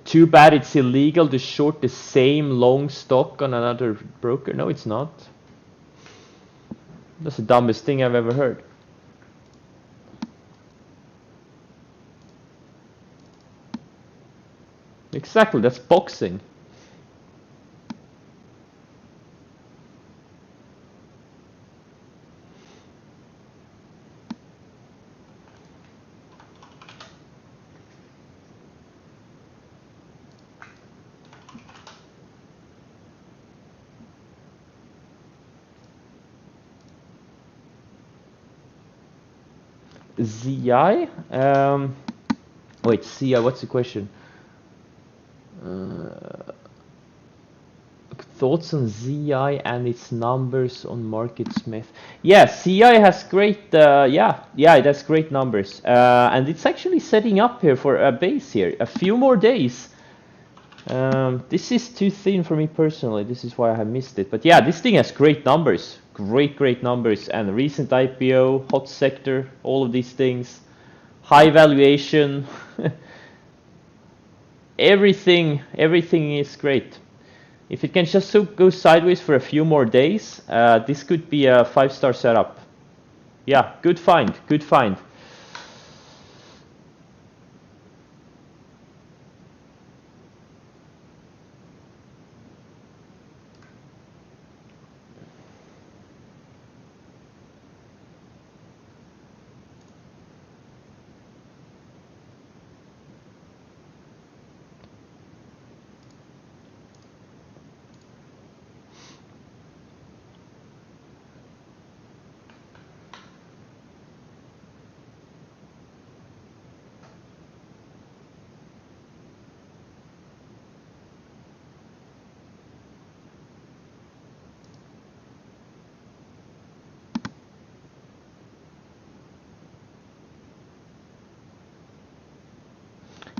Too bad it's illegal to short the same long stock on another broker. No, it's not. That's the dumbest thing I've ever heard. Exactly, that's boxing. ZI? Wait, CI, what's the question? Thoughts on ZI and its numbers on MarketSmith? Yeah, CI has great, it has great numbers. And it's actually setting up here for a base here. A few more days. This is too thin for me personally. This is why I have missed it. But yeah, this thing has great numbers. Great numbers. And recent IPO, hot sector, all of these things. High valuation. Everything is great. If it can just go sideways for a few more days, this could be a 5-star setup. Yeah, good find.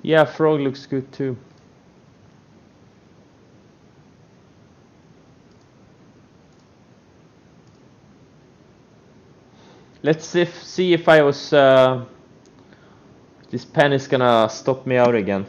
Yeah, Frog looks good too. Let's see if I was. This pen is gonna stop me out again.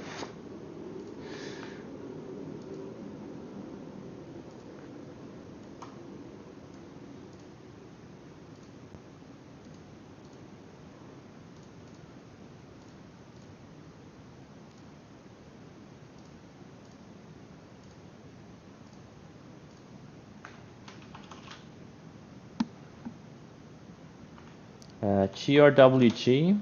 GRWG.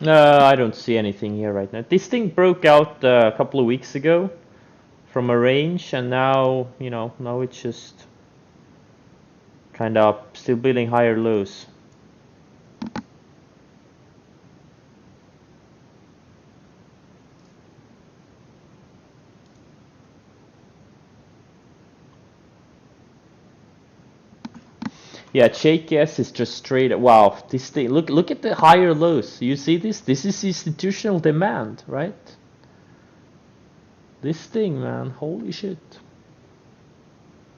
I don't see anything here right now. This thing broke out a couple of weeks ago from a range, and now, now it's just kind of still building higher lows. Yeah, JKS is just straight. Wow, this thing. Look at the higher lows. You see this? This is institutional demand, right? This thing, man. Holy shit.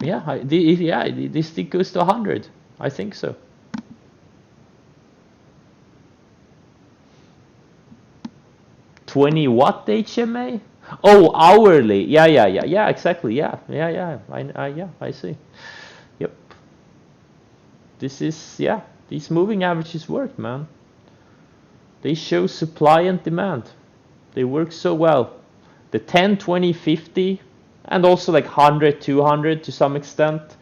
Yeah, this thing goes to 100. I think so. $20 what HMA? Oh, hourly. Yeah, exactly. Yeah. I see. Yep. This is, yeah, these moving averages work, man. They show supply and demand. They work so well. The 10, 20, 50, and also like 100, 200 to some extent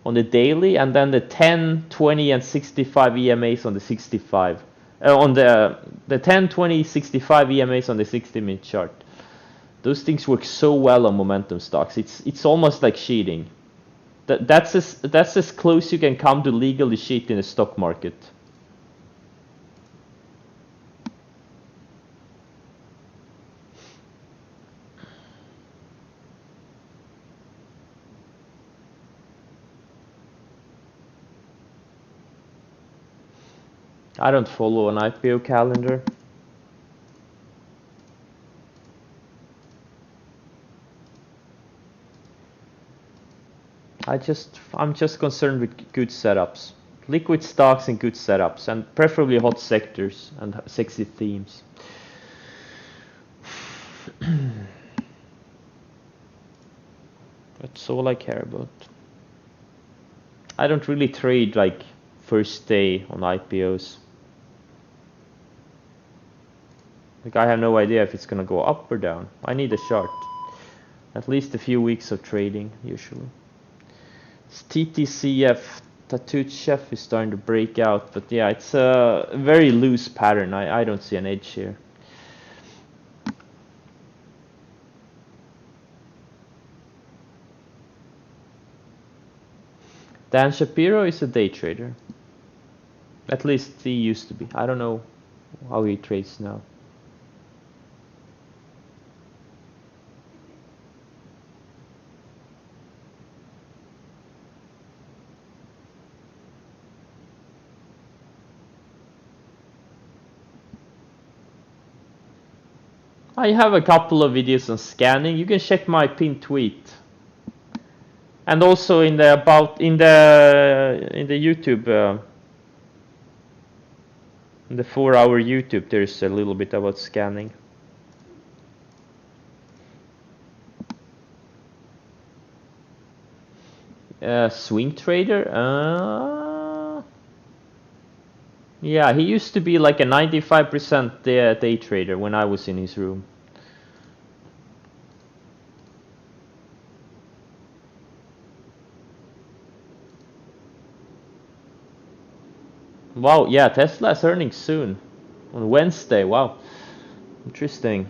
on the daily, and then the 10, 20, and 65 EMAs on the 65. On the 10, 20, 65 EMAs on the 60-minute chart. Those things work so well on momentum stocks. It's almost like cheating. That's as close you can come to legally cheat in a stock market. I don't follow an IPO calendar. I'm just concerned with good setups. Liquid stocks and good setups, and preferably hot sectors and sexy themes. That's all I care about. I don't really trade like first day on IPOs. Like, I have no idea if it's gonna go up or down. I need a chart. At least a few weeks of trading, usually. It's TTCF, Tattooed Chef is starting to break out, but yeah, it's a very loose pattern. I don't see an edge here. Dan Shapiro is a day trader. At least he used to be. I don't know how he trades now. I have a couple of videos on scanning. You can check my pinned tweet. And also in the YouTube in the 4-hour YouTube, there's a little bit about scanning. Swing trader? Yeah, he used to be like a 95% day trader when I was in his room. Wow, yeah, Tesla's earnings soon. On Wednesday, wow. Interesting.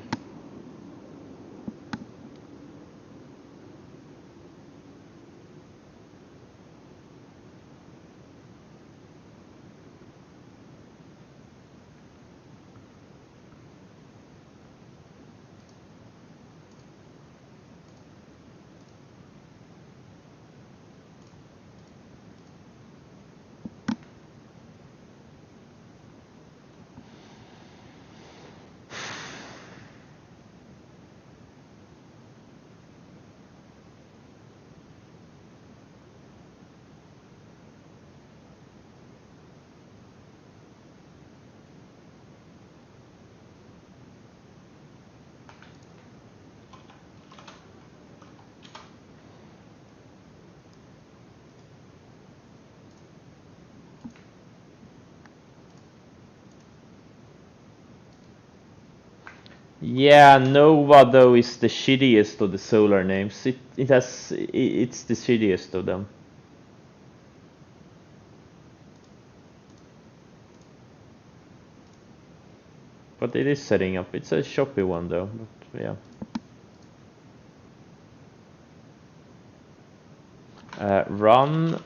Yeah, Nova though is the shittiest of the solar names. It's the shittiest of them. But it is setting up. It's a choppy one though. But yeah. Run.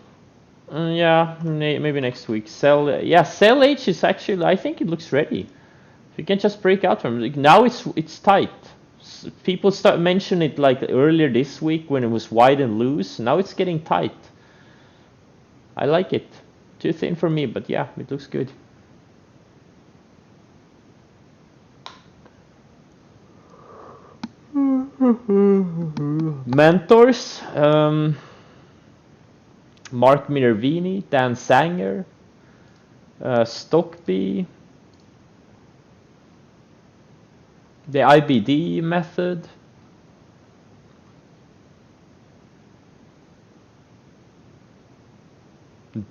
Yeah, maybe next week. Cell. Yeah, Cell H is actually. I think it looks ready. You can just break out from it. Now it's tight. People start mentioning it like earlier this week when it was wide and loose. Now it's getting tight. I like it. Too thin for me, but yeah, it looks good. Mentors. Mark Minervini, Dan Sanger, Stockby, the IBD method.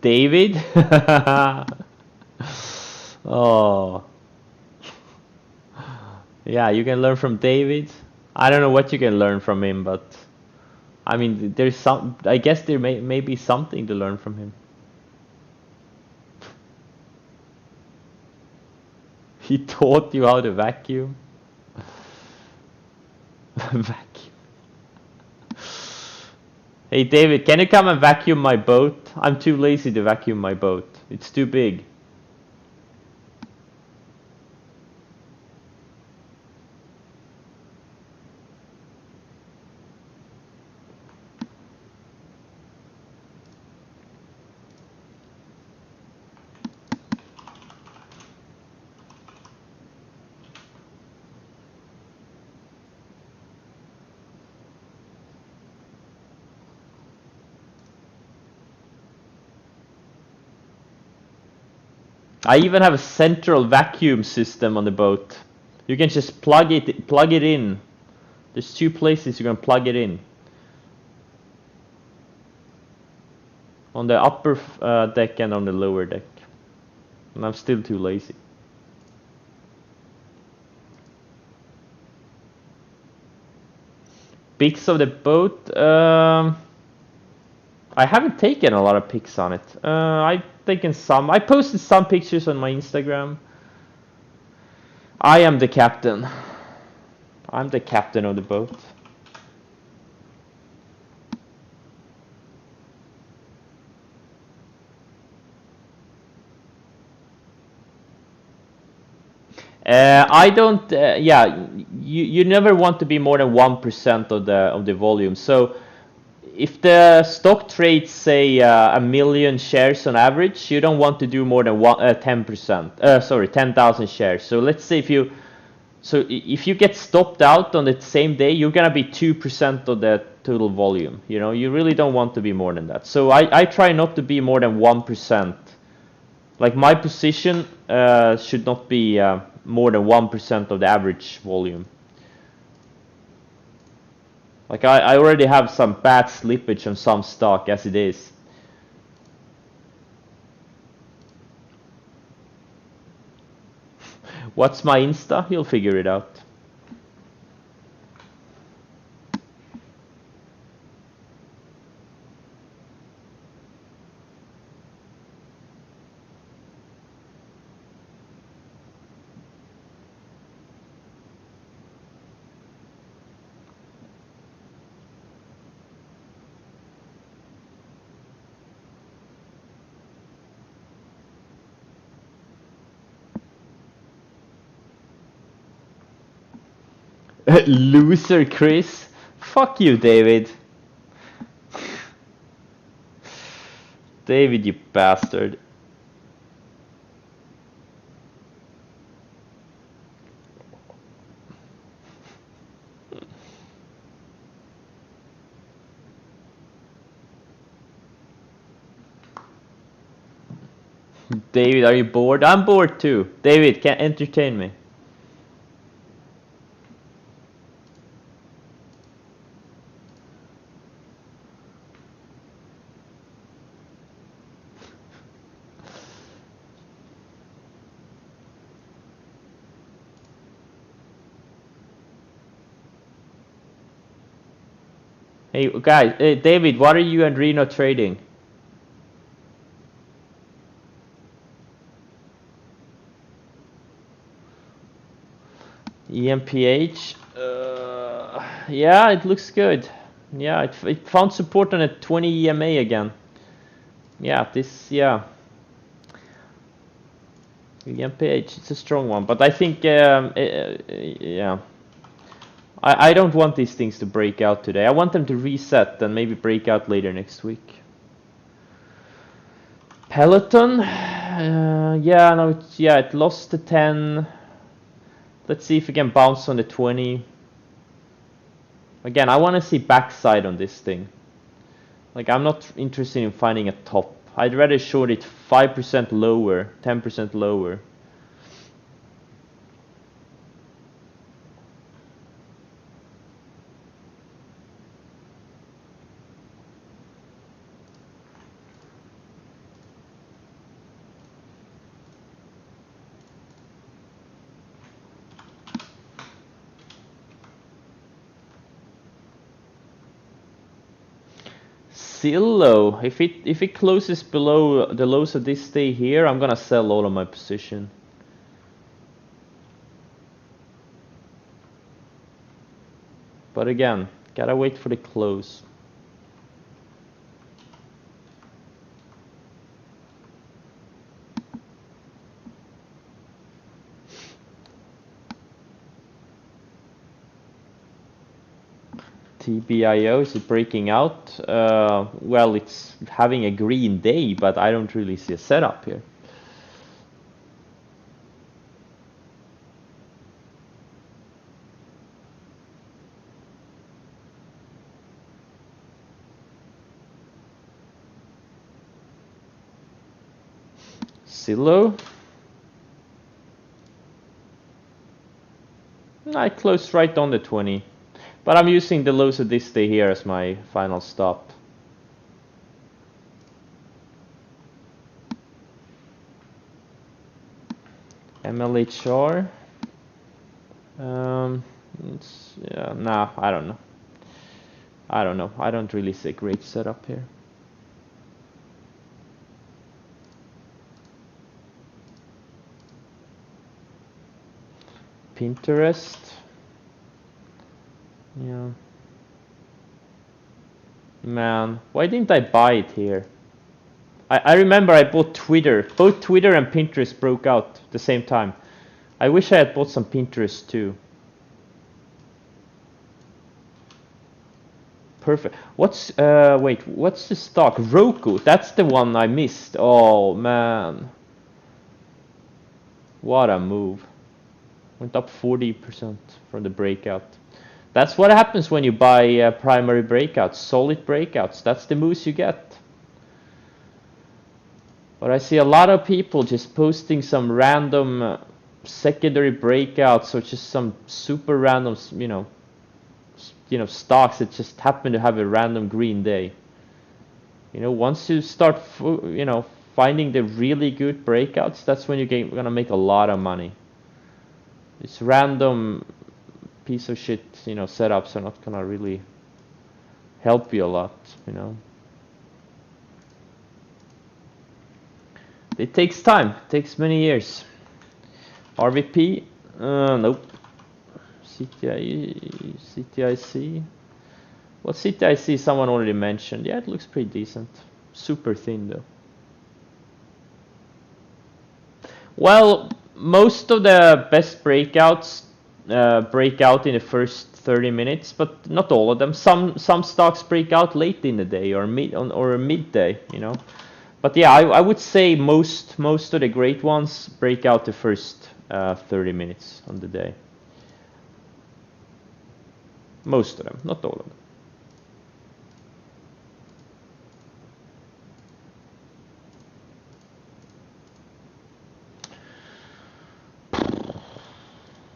David. Oh. Yeah, you can learn from David. I don't know what you can learn from him, but I mean, there's some. I guess there may be something to learn from him. He taught you how to vacuum. Vacuum. Hey David, can you come and vacuum my boat? I'm too lazy to vacuum my boat. It's too big. I even have a central vacuum system on the boat. You can just plug it in. There's two places you can plug it in. On the upper deck and on the lower deck. And I'm still too lazy. Pics of the boat. I haven't taken a lot of pics on it. I've taken some. I posted some pictures on my Instagram. I am the captain. I'm the captain of the boat. I don't. Yeah, you never want to be more than 1% of the volume. So if the stock trades say a million shares on average, you don't want to do more than 10%. Sorry, 10,000 shares. So let's say if you get stopped out on the same day, you're gonna be 2% of the total volume. You know, you really don't want to be more than that. So I try not to be more than 1%. Like my position should not be more than 1% of the average volume. Like I already have some bad slippage on some stock as it is. What's my Insta? You'll figure it out. Loser Chris. Fuck you, David. David, you bastard. David, are you bored? I'm bored too. David, can entertain me. Hey guys, hey, David, what are you and Reno trading? EMPH. Yeah, it looks good. Yeah, it found support on a 20 EMA again. Yeah, yeah. EMPH, it's a strong one, but I think, yeah. I don't want these things to break out today. I want them to reset and maybe break out later next week. Peloton, yeah, no, it lost to 10. Let's see if we can bounce on the 20. Again, I want to see backside on this thing. Like, I'm not interested in finding a top. I'd rather short it 5% lower, 10% lower. Zillow, if it closes below the lows of this day here, I'm gonna sell all of my position. But again, gotta wait for the close. TBIO, is it breaking out? Well, it's having a green day, but I don't really see a setup here. Zillow. I closed right on the 20. But I'm using the lows of this day here as my final stop. MLHR. Yeah, nah, I don't know. I don't know. I don't really see a great setup here. Pinterest. Yeah. Man, why didn't I buy it here? I remember I bought Twitter. Both Twitter and Pinterest broke out at the same time. I wish I had bought some Pinterest too. Perfect. Wait, what's the stock? Roku, that's the one I missed. Oh man. What a move. Went up 40% from the breakout. That's what happens when you buy primary breakouts, solid breakouts. That's the moves you get. But I see a lot of people just posting some random secondary breakouts or just some super random, stocks that just happen to have a random green day. Once you start, finding the really good breakouts, that's when you're gonna make a lot of money. This random piece of shit, setups are not gonna really help you a lot, It takes time. It takes many years. RVP? Nope. CTIC? What CTIC someone already mentioned. Yeah, it looks pretty decent. Super thin though. Well, most of the best breakouts break out in the first 30 minutes, but not all of them. Some stocks break out late in the day or midday, But yeah, I would say most of the great ones break out the first 30 minutes on the day. Most of them, not all of them.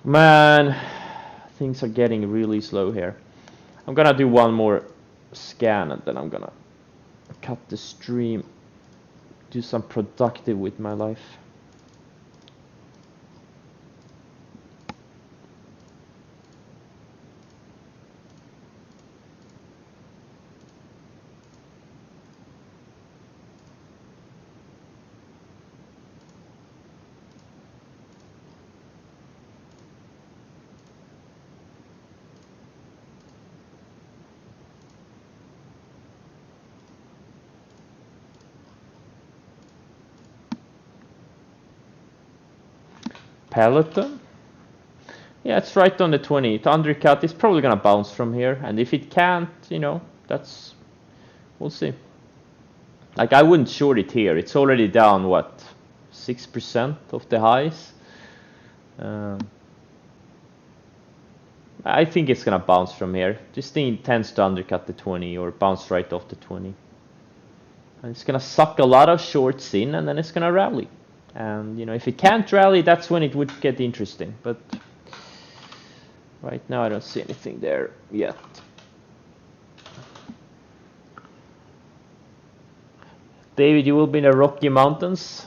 Man, things are getting really slow here. I'm gonna do one more scan and then I'm gonna cut the stream. Do some productive with my life. Peloton. Yeah, it's right on the 20. To undercut, it's probably gonna bounce from here, and if it can't, you know, we'll see. Like, I wouldn't short it here. It's already down, what, 6% of the highs. I think it's gonna bounce from here. This thing tends to undercut the 20 or bounce right off the 20. And it's gonna suck a lot of shorts in, and then it's gonna rally. And you know, if it can't rally, that's when it would get interesting. But right now, I don't see anything there yet. David, you will be in the Rocky Mountains.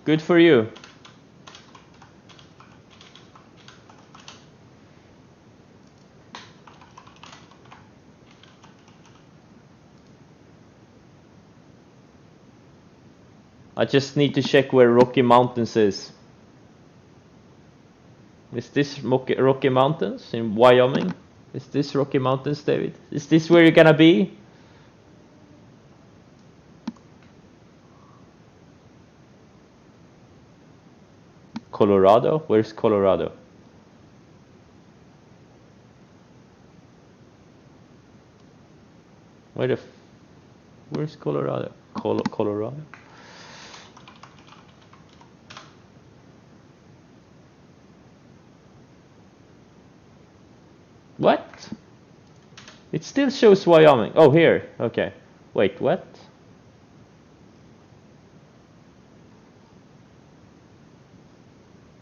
Good for you. I just need to check where Rocky Mountains is. Is this Rocky Mountains in Wyoming? Is this Rocky Mountains, David? Is this where you're gonna be? Colorado? Where's Colorado? Where's Colorado? Colorado? What? It still shows Wyoming. Oh, here. Okay. Wait, what?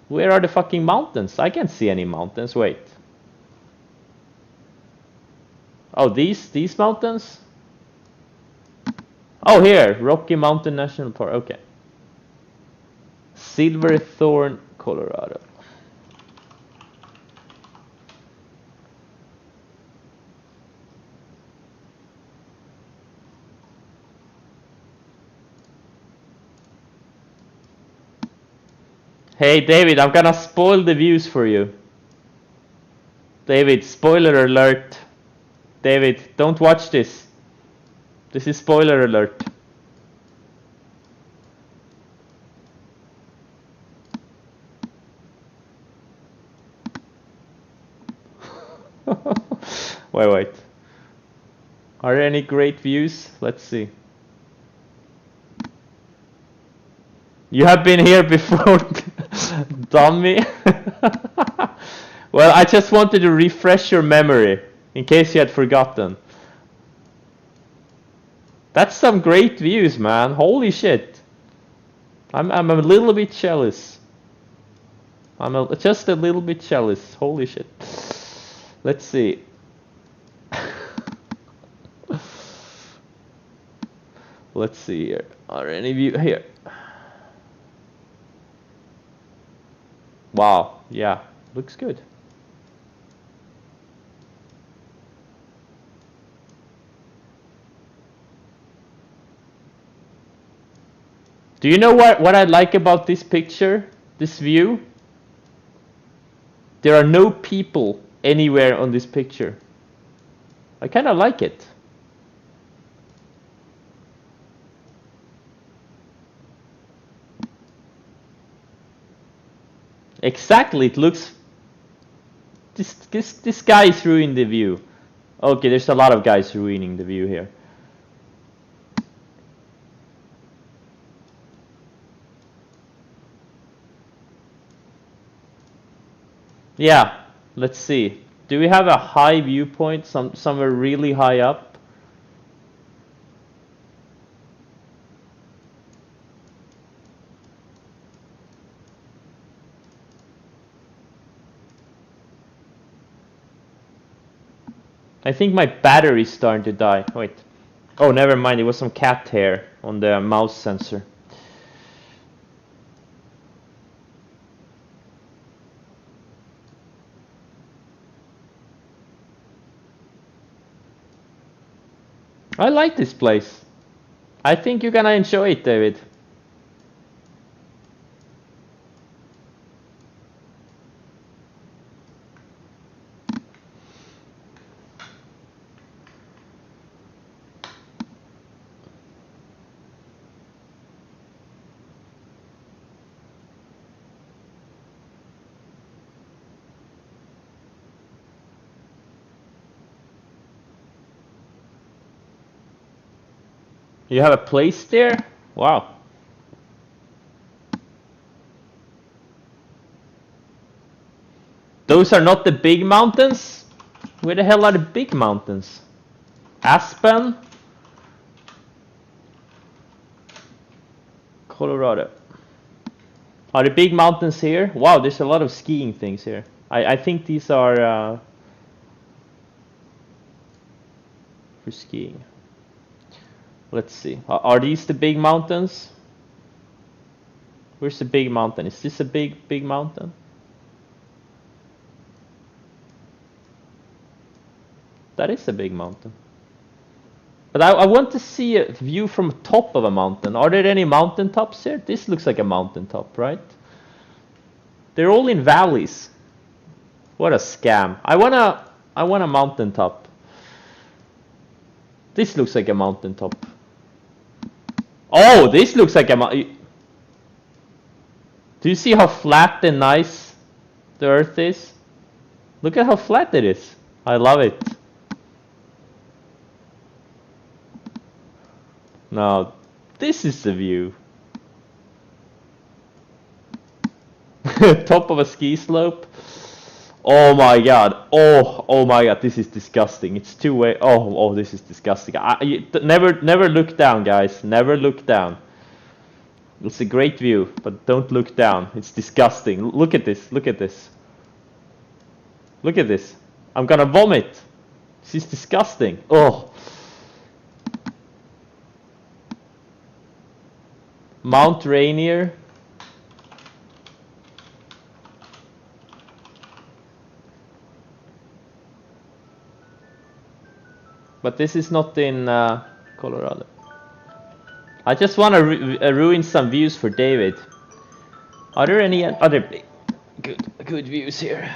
Where are the fucking mountains? I can't see any mountains. Wait. Oh, these mountains? Oh, here. Rocky Mountain National Park. Okay. Silverthorne, Colorado. Hey, David, I'm gonna spoil the views for you. David, spoiler alert. David, don't watch this. This is spoiler alert. Wait. Are there any great views? Let's see. You have been here before, dummy. Well, I just wanted to refresh your memory in case you had forgotten. That's some great views, man. Holy shit. I'm a little bit jealous. Just a little bit jealous. Holy shit. Let's see. Let's see here. Are any of you here? Wow. Yeah. Looks good. Do you know what I like about this picture? This view? There are no people anywhere on this picture. I kind of like it. Exactly, it looks... This guy is ruining the view. Okay, there's a lot of guys ruining the view here. Yeah, let's see. Do we have a high viewpoint, somewhere really high up? I think my battery's starting to die. Wait. Oh, never mind. It was some cat hair on the mouse sensor. I like this place. I think you're gonna enjoy it, David. You have a place there? Wow. Those are not the big mountains? Where the hell are the big mountains? Aspen? Colorado. Are the big mountains here? Wow, there's a lot of skiing things here. I think these are for skiing. Let's see. Are these the big mountains? Where's the big mountain? Is this a big mountain? That is a big mountain. But I want to see a view from the top of a mountain. Are there any mountain tops here? This looks like a mountain top, right? They're all in valleys. What a scam. I want a mountain top. This looks like a mountain top. Oh, this looks like a mountain. Do you see how flat and nice the earth is? Look at how flat it is. I love it. Now, this is the view. Top of a ski slope. Oh my god. Oh my god, this is disgusting. It's two-way. Oh, this is disgusting. Never look down, guys. Never look down. It's a great view, but don't look down. It's disgusting. Look at this. Look at this. Look at this. I'm gonna vomit. This is disgusting. Oh. Mount Rainier. But this is not in Colorado. I just want to ruin some views for David. Are there any other good views here?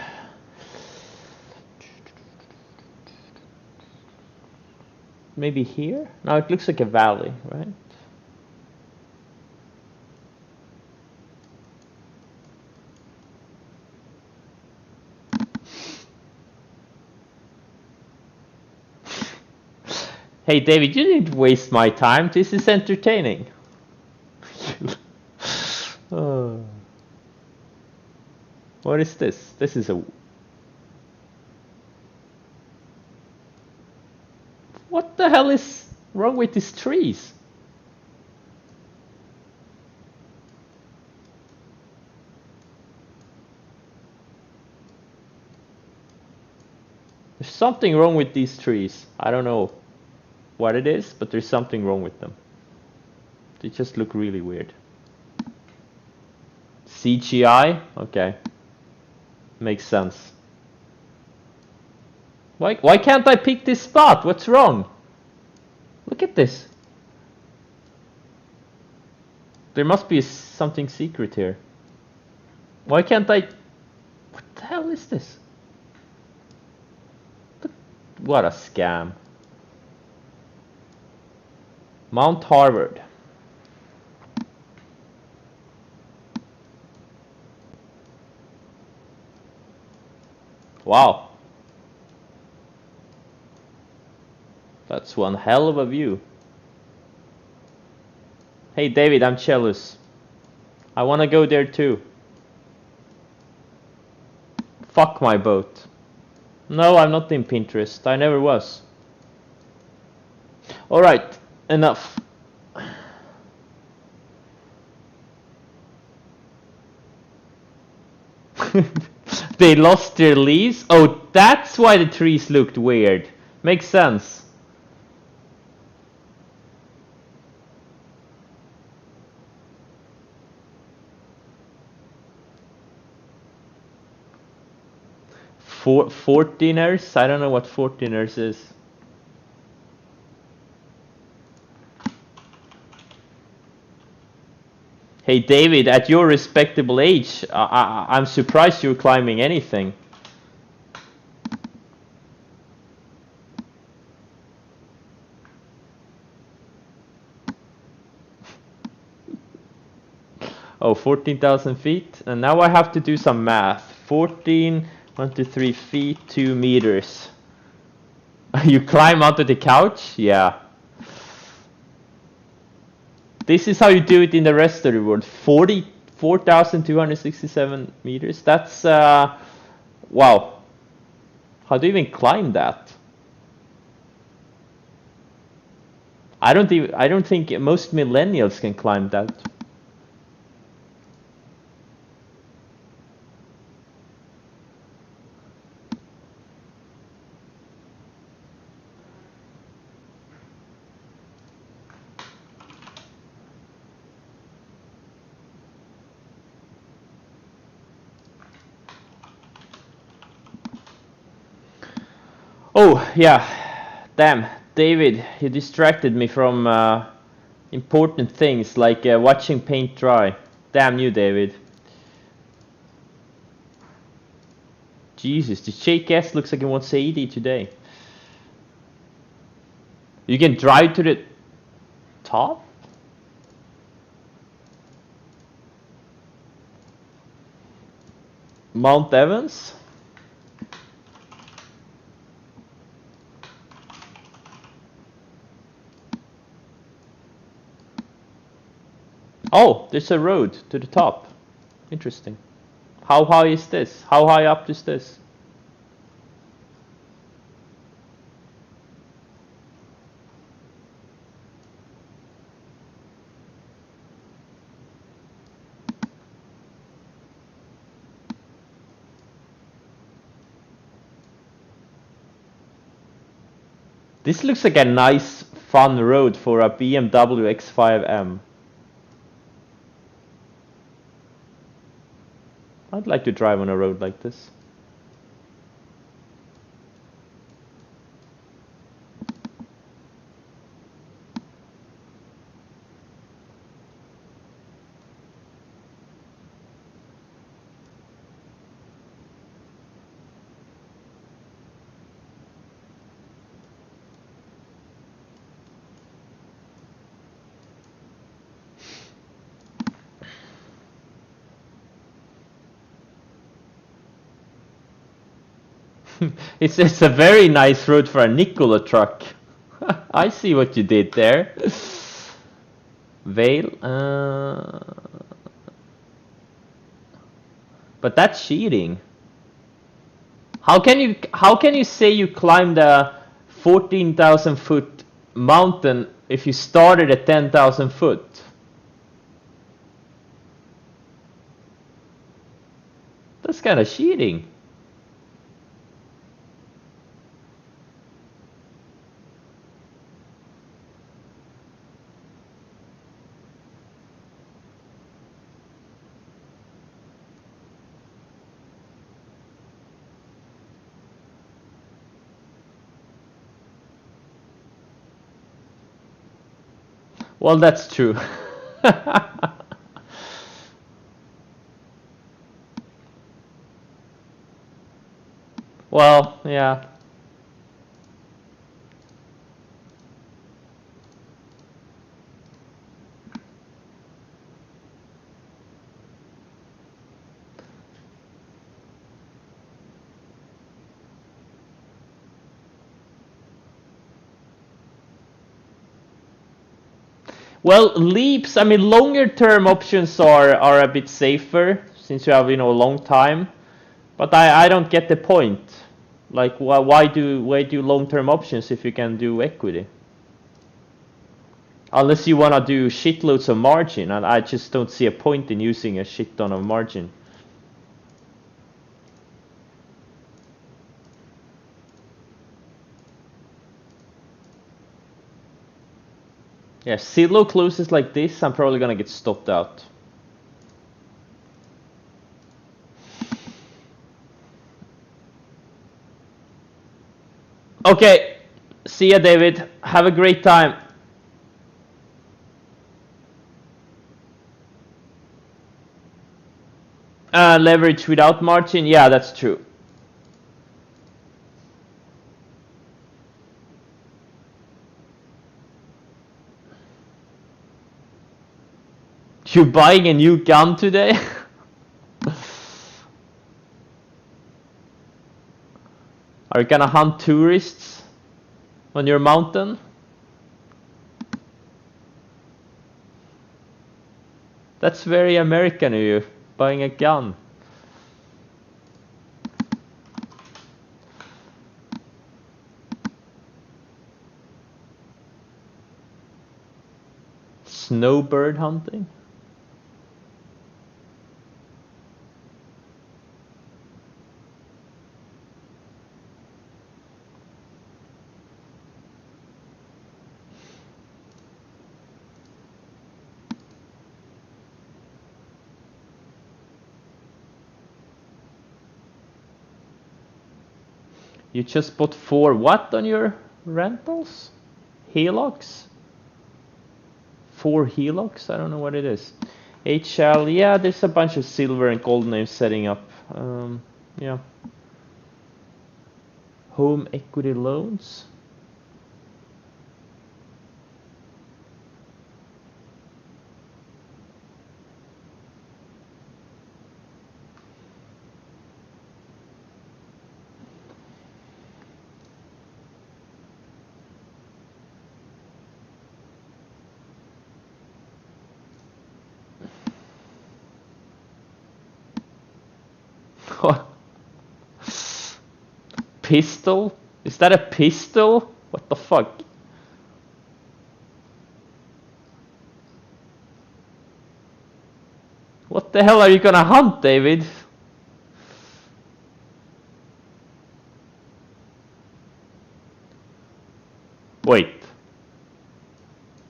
Maybe here? No, it looks like a valley, right? Hey David, you didn't waste my time. This is entertaining. Oh. What is this? This is a... What the hell is wrong with these trees? There's something wrong with these trees. I don't know what it is, but there's something wrong with them. They just look really weird. CGI? Okay. Makes sense. Why can't I pick this spot? What's wrong? Look at this. There must be something secret here. Why can't I... What the hell is this? What a scam. Mount Harvard. Wow. That's one hell of a view. Hey David, I'm jealous. I want to go there too. Fuck my boat. No, I'm not in Pinterest. I never was. Alright, enough. They lost their leaves? Oh, that's why the trees looked weird. Makes sense. Fortiners? I don't know what Fortiners is. Hey David, at your respectable age, I'm surprised you're climbing anything. Oh, 14,000 feet? And now I have to do some math. 14, 1 to 3 feet, 2 meters. You climb onto the couch? Yeah. This is how you do it in the rest of the world. 44,267 meters. That's wow. How do you even climb that? I don't think most millennials can climb that. Oh, yeah. Damn. David, you distracted me from important things like watching paint dry. Damn you, David. Jesus, the Jake S looks like he wants AD today. You can drive to the top? Mount Evans? Oh, there's a road to the top. Interesting. How high is this? How high up is this? This looks like a nice, fun road for a BMW X5M. I'd like to drive on a road like this. It's a very nice road for a Nikola truck. I see what you did there. Vale. But that's cheating. How can you say you climbed a 14,000 foot mountain if you started at 10,000 foot? That's kind of cheating. Well, that's true. Well, yeah. Well, leaps, I mean, longer term options are a bit safer since you have, a long time. But I don't get the point. Like, why do long term options if you can do equity? Unless you want to do shitloads of margin, and I just don't see a point in using a shit ton of margin. Yeah, if Zillow closes like this, I'm probably gonna get stopped out. Okay, see ya, David. Have a great time. Leverage without margin, yeah, that's true. You buying a new gun today? Are you gonna hunt tourists on your mountain? That's very American of you, buying a gun. Snowbird hunting? You just bought 4 what on your rentals? Helocs? 4 Helocs? I don't know what it is. HL, yeah, there's a bunch of silver and gold names setting up. Yeah. Home equity loans? Pistol? Is that a pistol? What the fuck? What the hell are you gonna hunt, David? Wait.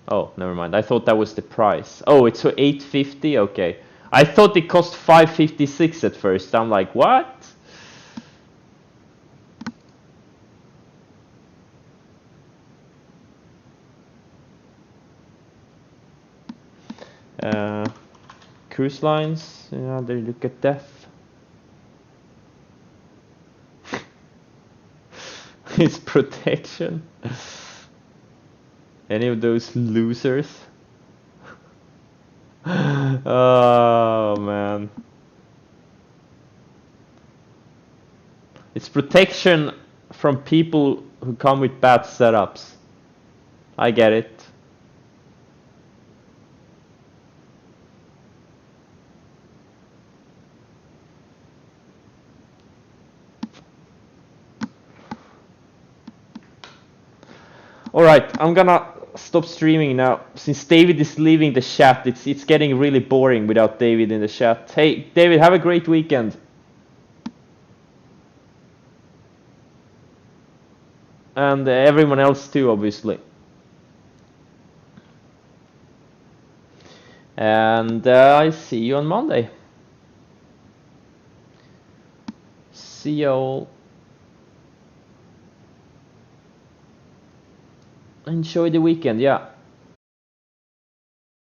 Oh, never mind. I thought that was the price. Oh, it's for 850? Okay. I thought it cost 556 at first. I'm like, what? Cruise lines, yeah, they look at death. It's protection. Any of those losers? Oh man. It's protection from people who come with bad setups. I get it. Alright, I'm gonna stop streaming now. Since David is leaving the chat, it's getting really boring without David in the chat. Hey, David, have a great weekend. And everyone else too, obviously. And I see you on Monday. See you all. Enjoy the weekend, yeah.